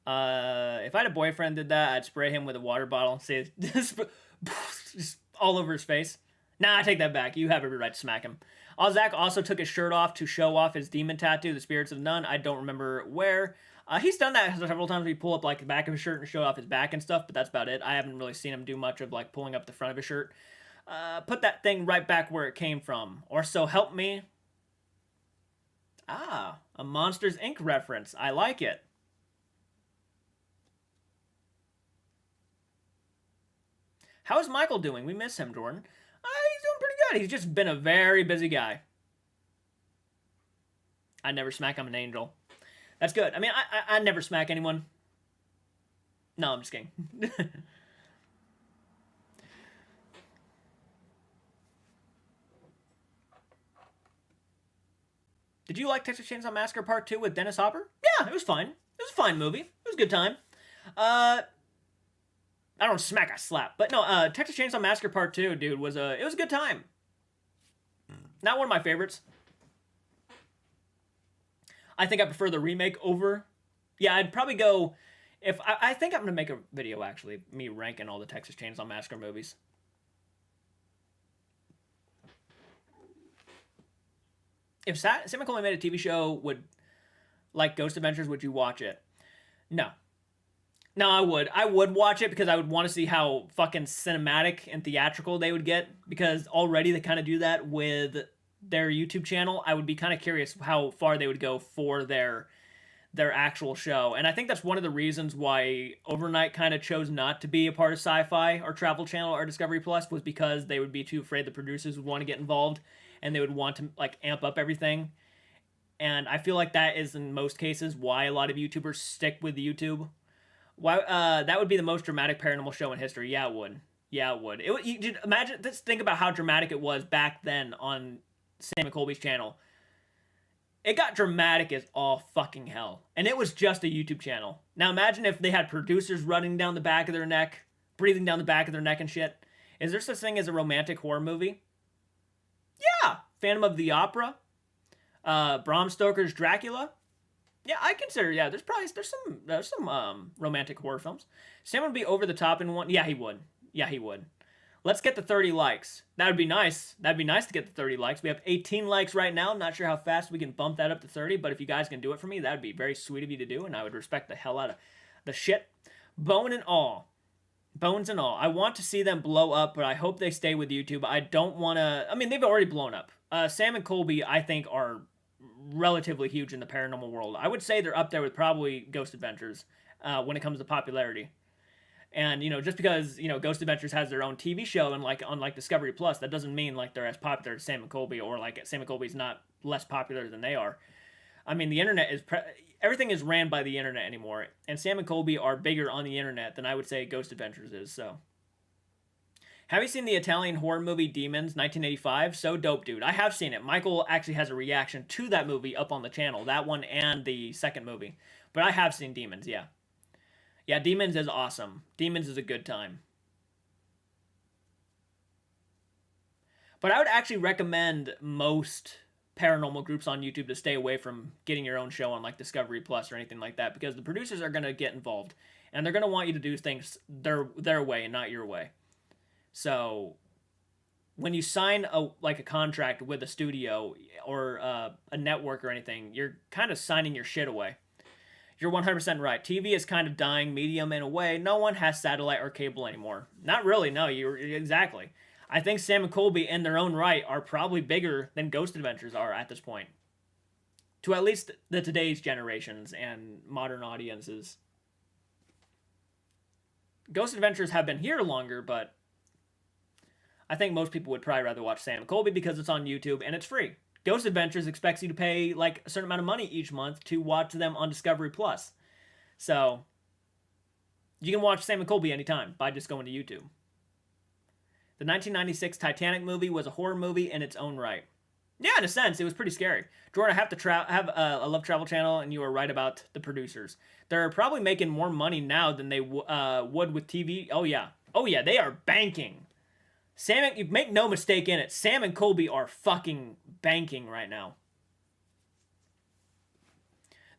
If I had a boyfriend did that, I'd spray him with a water bottle, say just all over his face. Nah, I take that back. You have every right to smack him. ZAK also took his shirt off to show off his demon tattoo, the Spirits of None. I don't remember where. He's done that several times. He pull up like the back of his shirt and show off his back and stuff, but that's about it. I haven't really seen him do much of like pulling up the front of his shirt. Put that thing right back where it came from. Or so help me. Ah, a Monsters, Inc. reference. I like it. How's Michael doing? We miss him, Jordan. He's doing pretty good. He's just been a very busy guy. I never smack. I'm an angel. That's good. I mean, I never smack anyone. No, I'm just kidding. Did you like Texas Chainsaw Massacre Part 2 with Dennis Hopper? Yeah, it was fine. It was a fine movie. It was a good time. I don't smack, I slap. But no, Texas Chainsaw Massacre Part 2, dude, it was a good time. Not one of my favorites. I think I prefer the remake over. Yeah, I'd probably go... I think I'm going to make a video, actually, me ranking all the Texas Chainsaw Massacre movies. If Sam McCollum made a TV show like Ghost Adventures, would you watch it? No. No, I would. I would watch it because I would want to see how fucking cinematic and theatrical they would get, because already they kind of do that with their YouTube channel. I would be kind of curious how far they would go for their actual show. And I think that's one of the reasons why Overnight kind of chose not to be a part of Sci-Fi or Travel Channel or Discovery Plus, was because they would be too afraid the producers would want to get involved and they would want to like amp up everything. And I feel like that is in most cases why a lot of YouTubers stick with YouTube. Why that would be the most dramatic paranormal show in history. Yeah, it would. Yeah, it would. You imagine, just think about how dramatic it was back then on Sam and Colby's channel. It got dramatic as all fucking hell. And it was just a YouTube channel. Now imagine if they had producers running down the back of their neck, breathing down the back of their neck and shit. Is there such thing as a romantic horror movie? Yeah! Phantom of the Opera. Bram Stoker's Dracula. Yeah, I consider, yeah, there's some romantic horror films. Sam would be over the top in one. Yeah, he would. Yeah, he would. Let's get the 30 likes. That would be nice. That'd be nice to get the 30 likes. We have 18 likes right now. I'm not sure how fast we can bump that up to 30, but if you guys can do it for me, that would be very sweet of you to do, and I would respect the hell out of the shit. Bone and all. Bones and all. I want to see them blow up, but I hope they stay with YouTube. I don't want to... I mean, they've already blown up. Sam and Colby, I think, are relatively huge in the paranormal world. I would say they're up there with probably Ghost Adventures when it comes to popularity. And, just because, Ghost Adventures has their own TV show and on Discovery Plus, that doesn't mean like they're as popular as Sam and Colby, or like Sam and Colby's not less popular than they are. I mean, the internet is everything is ran by the internet anymore, and Sam and Colby are bigger on the internet than I would say Ghost Adventures is. So, have you seen the Italian horror movie Demons, 1985? So dope, dude. I have seen it. Michael actually has a reaction to that movie up on the channel, that one and the second movie. But I have seen Demons, yeah. Yeah, Demons is awesome. Demons is a good time. But I would actually recommend most paranormal groups on YouTube to stay away from getting your own show on like Discovery Plus or anything like that, because the producers are going to get involved and they're going to want you to do things their way and not your way. So when you sign a contract with a studio or a network or anything, you're kind of signing your shit away. You're 100% right. TV is kind of dying medium in a way. No one has satellite or cable anymore. Not really, no, you're exactly. I think Sam and Colby in their own right are probably bigger than Ghost Adventures are at this point. To at least the today's generations and modern audiences. Ghost Adventures have been here longer, but I think most people would probably rather watch Sam and Colby because it's on YouTube and it's free. Ghost Adventures expects you to pay like a certain amount of money each month to watch them on Discovery Plus. So you can watch Sam and Colby anytime by just going to YouTube. The 1996 Titanic movie was a horror movie in its own right. Yeah, in a sense, it was pretty scary. Jordan, I love Travel Channel, and you are right about the producers. They're probably making more money now than they would with TV. Oh yeah, they are banking. Sam, you make no mistake in it. Sam and Colby are fucking banking right now.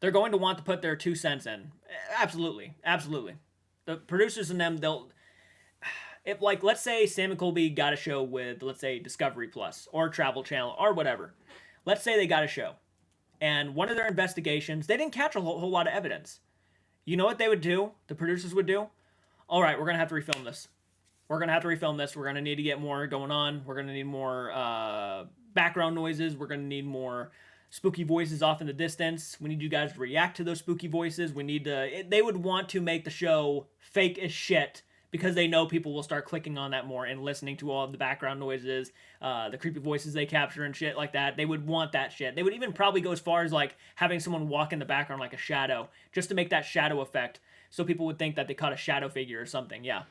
They're going to want to put their 2 cents in. Absolutely, absolutely. The producers and them, if, like, let's say Sam and Colby got a show with, let's say, Discovery Plus or Travel Channel or whatever. Let's say they got a show. And one of their investigations, they didn't catch a whole lot of evidence. You know what they would do? The producers would do? All right, we're going to have to refilm this. We're going to have to refilm this. We're going to need to get more going on. We're going to need more background noises. We're going to need more spooky voices off in the distance. We need you guys to react to those spooky voices. We need to... They would want to make the show fake as shit because they know people will start clicking on that more and listening to all of the background noises, the creepy voices they capture and shit like that. They would want that shit. They would even probably go as far as like having someone walk in the background like a shadow just to make that shadow effect so people would think that they caught a shadow figure or something. Yeah.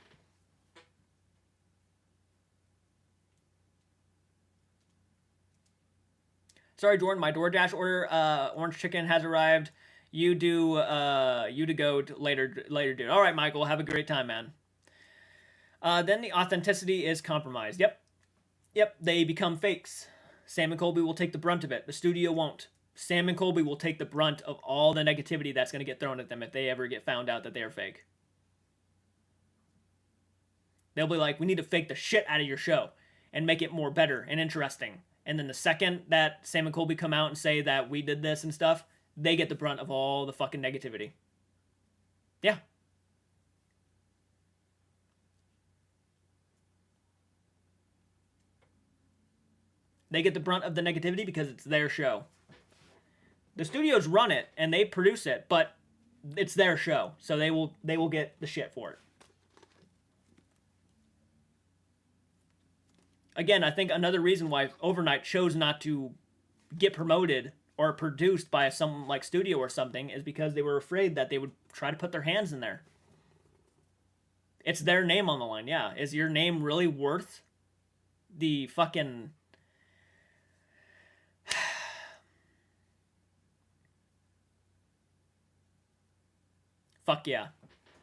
Sorry, Jordan, my DoorDash order, orange chicken has arrived. You to go later, dude. All right, Michael, have a great time, man. Then the authenticity is compromised. Yep, they become fakes. Sam and Colby will take the brunt of it. The studio won't. Sam and Colby will take the brunt of all the negativity that's going to get thrown at them if they ever get found out that they're fake. They'll be like, we need to fake the shit out of your show and make it more better and interesting. And then the second that Sam and Colby come out and say that we did this and stuff, they get the brunt of all the fucking negativity. Yeah. They get the brunt of the negativity because it's their show. The studios run it and they produce it, but it's their show, so they will get the shit for it. Again, I think another reason why Overnight chose not to get promoted or produced by some like studio or something is because they were afraid that they would try to put their hands in there. It's their name on the line, yeah. Is your name really worth the fucking... Fuck yeah.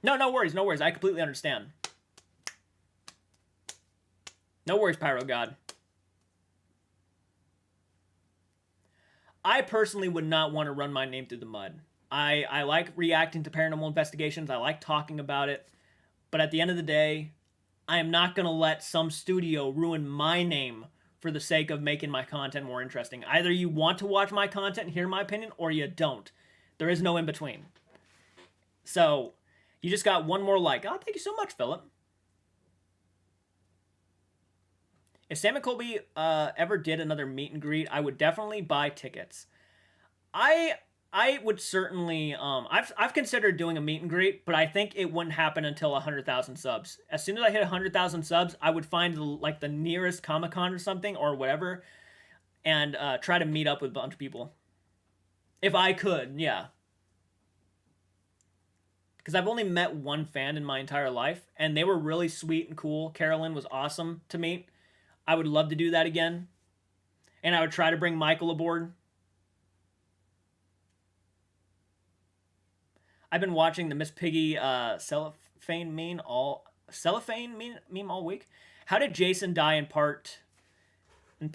No worries. I completely understand. No worries, Pyro God. I personally would not want to run my name through the mud. I like reacting to paranormal investigations. I like talking about it. But at the end of the day, I am not going to let some studio ruin my name for the sake of making my content more interesting. Either you want to watch my content and hear my opinion, or you don't. There is no in between. So, you just got one more like. Oh, thank you so much, Philip. If Sam and Colby ever did another meet and greet, I would definitely buy tickets. I would certainly... I've considered doing a meet and greet, but I think it wouldn't happen until 100,000 subs. As soon as I hit 100,000 subs, I would find like the nearest Comic-Con or something or whatever, and try to meet up with a bunch of people. If I could, yeah. Because I've only met one fan in my entire life, and they were really sweet and cool. Carolyn was awesome to meet. I would love to do that again. And I would try to bring Michael aboard. I've been watching the Miss Piggy cellophane meme all week. How did Jason die in part? In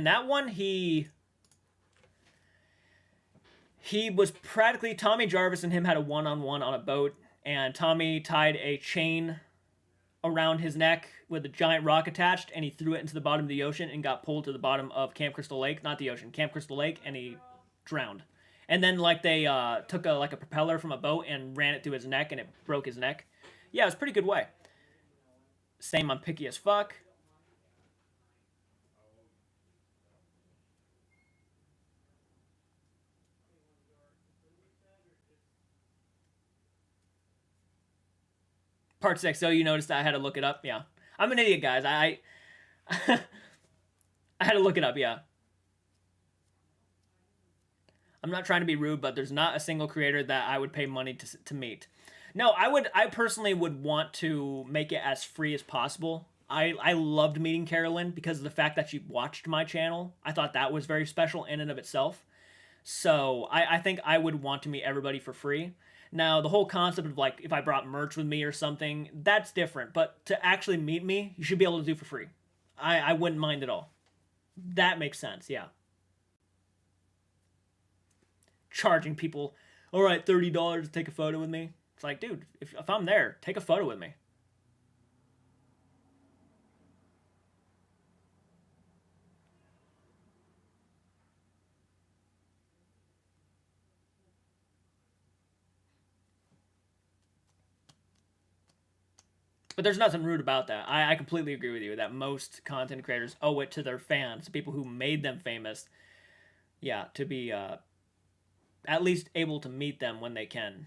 that one, he He was practically, Tommy Jarvis and him had a one-on-one on a boat, and Tommy tied a chain around his neck with a giant rock attached, and he threw it into the bottom of the ocean and got pulled to the bottom of Camp Crystal Lake, not the ocean, Camp Crystal Lake, and he drowned. And then like they took a propeller from a boat and ran it through his neck, and it broke his neck. Yeah, it was a pretty good way. Same, I'm picky as fuck. Part 6. So you noticed I had to look it up? Yeah. I'm an idiot, guys. I had to look it up, yeah. I'm not trying to be rude, but there's not a single creator that I would pay money to meet. No, I personally would want to make it as free as possible. I loved meeting Carolyn because of the fact that she watched my channel. I thought that was very special in and of itself. So I think I would want to meet everybody for free. Now, the whole concept of like if I brought merch with me or something, that's different. But to actually meet me, you should be able to do for free. I wouldn't mind at all. That makes sense, yeah. Charging people, all right, $30 to take a photo with me. It's like, dude, if I'm there, take a photo with me. But there's nothing rude about that. I completely agree with you that most content creators owe it to their fans, people who made them famous, yeah, to be at least able to meet them when they can.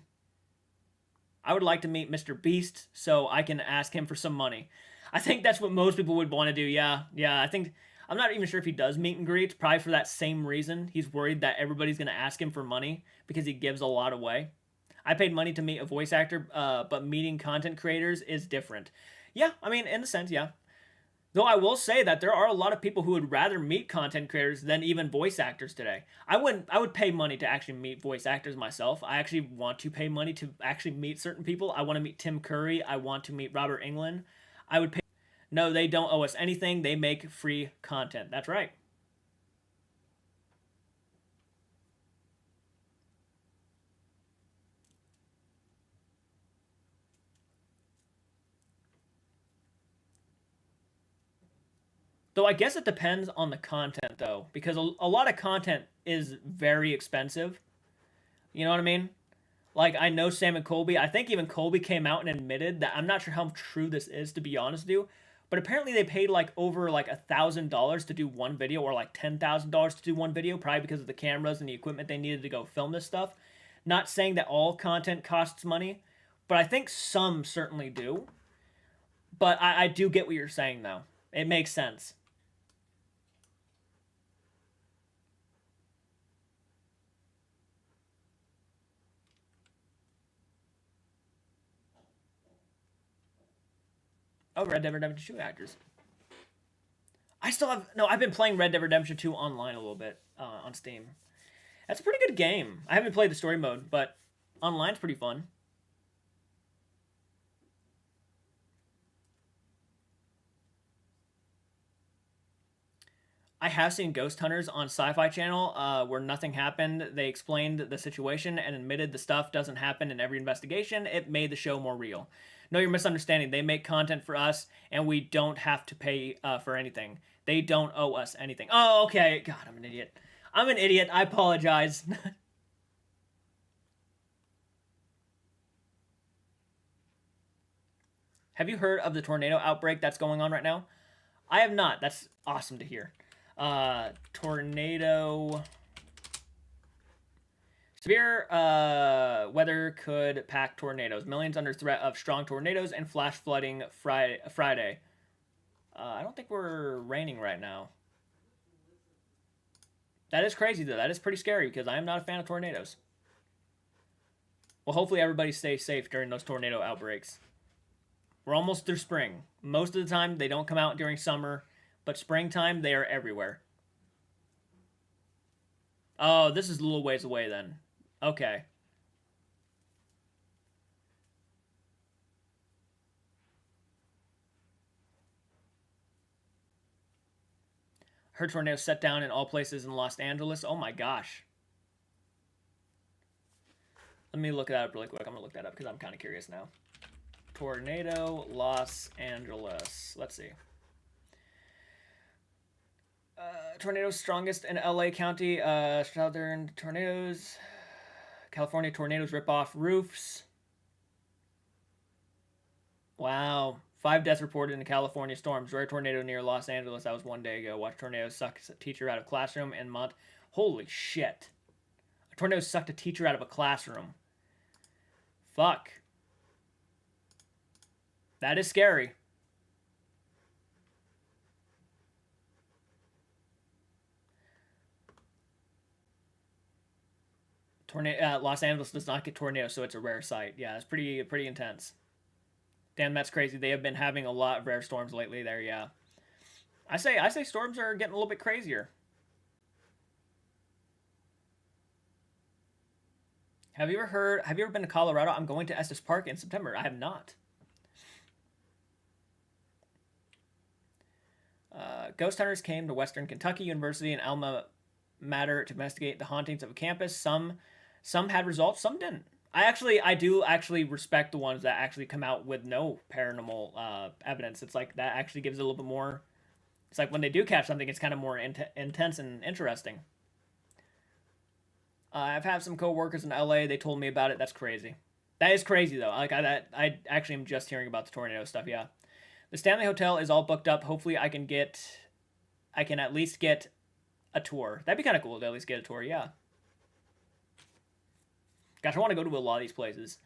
I would like to meet Mr. Beast so I can ask him for some money. I think that's what most people would want to do. Yeah, yeah. I think I'm not even sure if he does meet and greets. Probably for that same reason. He's worried that everybody's gonna ask him for money because he gives a lot away. I paid money to meet a voice actor, but meeting content creators is different. Yeah, I mean, in a sense, yeah. Though I will say that there are a lot of people who would rather meet content creators than even voice actors today. I would pay money to actually meet voice actors myself. I actually want to pay money to actually meet certain people. I want to meet Tim Curry. I want to meet Robert Englund. I would pay. No, they don't owe us anything. They make free content. That's right. Though I guess it depends on the content though, because a lot of content is very expensive. You know what I mean? Like I know Sam and Colby. I think even Colby came out and admitted that I'm not sure how true this is to be honest with you, but apparently they paid like over like $1,000 to do one video, or like $10,000 to do one video, probably because of the cameras and the equipment they needed to go film this stuff. Not saying that all content costs money, but I think some certainly do. But I do get what you're saying though. It makes sense. Oh, Red Dead Redemption 2 actors. I still have no. I've been playing Red Dead Redemption 2 online a little bit on Steam. That's a pretty good game. I haven't played the story mode, but online's pretty fun. I have seen Ghost Hunters on Sci-Fi Channel, where nothing happened. They explained the situation and admitted the stuff doesn't happen in every investigation. It made the show more real. No, you're misunderstanding. They make content for us, and we don't have to pay for anything. They don't owe us anything. Oh, okay. God, I'm an idiot. I'm an idiot. I apologize. Have you heard of the tornado outbreak that's going on right now? I have not. That's awesome to hear. Tornado. Severe weather could pack tornadoes. Millions under threat of strong tornadoes and flash flooding Friday. I don't think we're raining right now. That is crazy, though. That is pretty scary because I am not a fan of tornadoes. Well, hopefully everybody stays safe during those tornado outbreaks. We're almost through spring. Most of the time, they don't come out during summer, but springtime, they are everywhere. Oh, this is a little ways away then. Okay. Her tornado set down in all places in Los Angeles. Oh my gosh. Let me look that up really quick. I'm gonna look that up because I'm kind of curious now. Tornado, Los Angeles. Let's see. Tornadoes strongest in LA County. Southern tornadoes. California tornadoes rip off roofs. Wow. 5 deaths reported in the California storms. Rare tornado near Los Angeles. That was 1 day ago. Watch tornado suck a teacher out of classroom in month. Holy shit. A tornado sucked a teacher out of a classroom. Fuck. That is scary. Tornado. Los Angeles does not get tornadoes, so it's a rare sight. Yeah, it's pretty intense. Damn, that's crazy. They have been having a lot of rare storms lately there, yeah. I say storms are getting a little bit crazier. Have you ever been to Colorado? I'm going to Estes Park in September. I have not. Ghost hunters came to Western Kentucky University and Alma Mater to investigate the hauntings of a campus. Some had results, some didn't. I do actually respect the ones that actually come out with no paranormal evidence. It's like that actually gives it a little bit more. It's like when they do catch something, it's kind of more intense and interesting. I've had some coworkers in LA. They told me about it. That's crazy. That is crazy though. Like I actually am just hearing about the tornado stuff. Yeah, the Stanley Hotel is all booked up. Hopefully, I can at least get a tour. That'd be kind of cool to at least get a tour. Yeah. Gosh, I want to go to a lot of these places.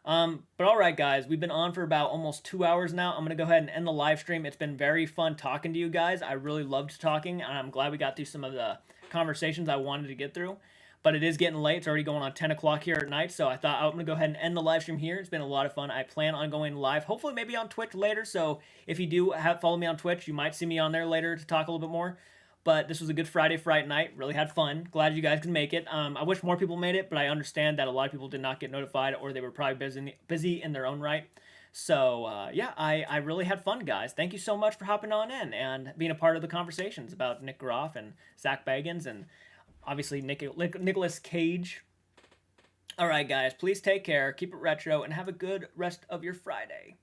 But all right, guys, we've been on for about almost 2 hours now. I'm going to go ahead and end the live stream. It's been very fun talking to you guys. I really loved talking, and I'm glad we got through some of the conversations I wanted to get through. But it is getting late. It's already going on 10 o'clock here at night, so I thought I'm going to go ahead and end the live stream here. It's been a lot of fun. I plan on going live, hopefully maybe on Twitch later, so if you do follow me on Twitch, you might see me on there later to talk a little bit more. But this was a good Fright night. Really had fun. Glad you guys could make it. I wish more people made it, but I understand that a lot of people did not get notified or they were probably busy in their own right. So, yeah, I really had fun, guys. Thank you so much for hopping on in and being a part of the conversations about Nick Groff and ZAK Bagans and obviously Nicolas Cage. All right, guys, please take care, keep it retro, and have a good rest of your Friday.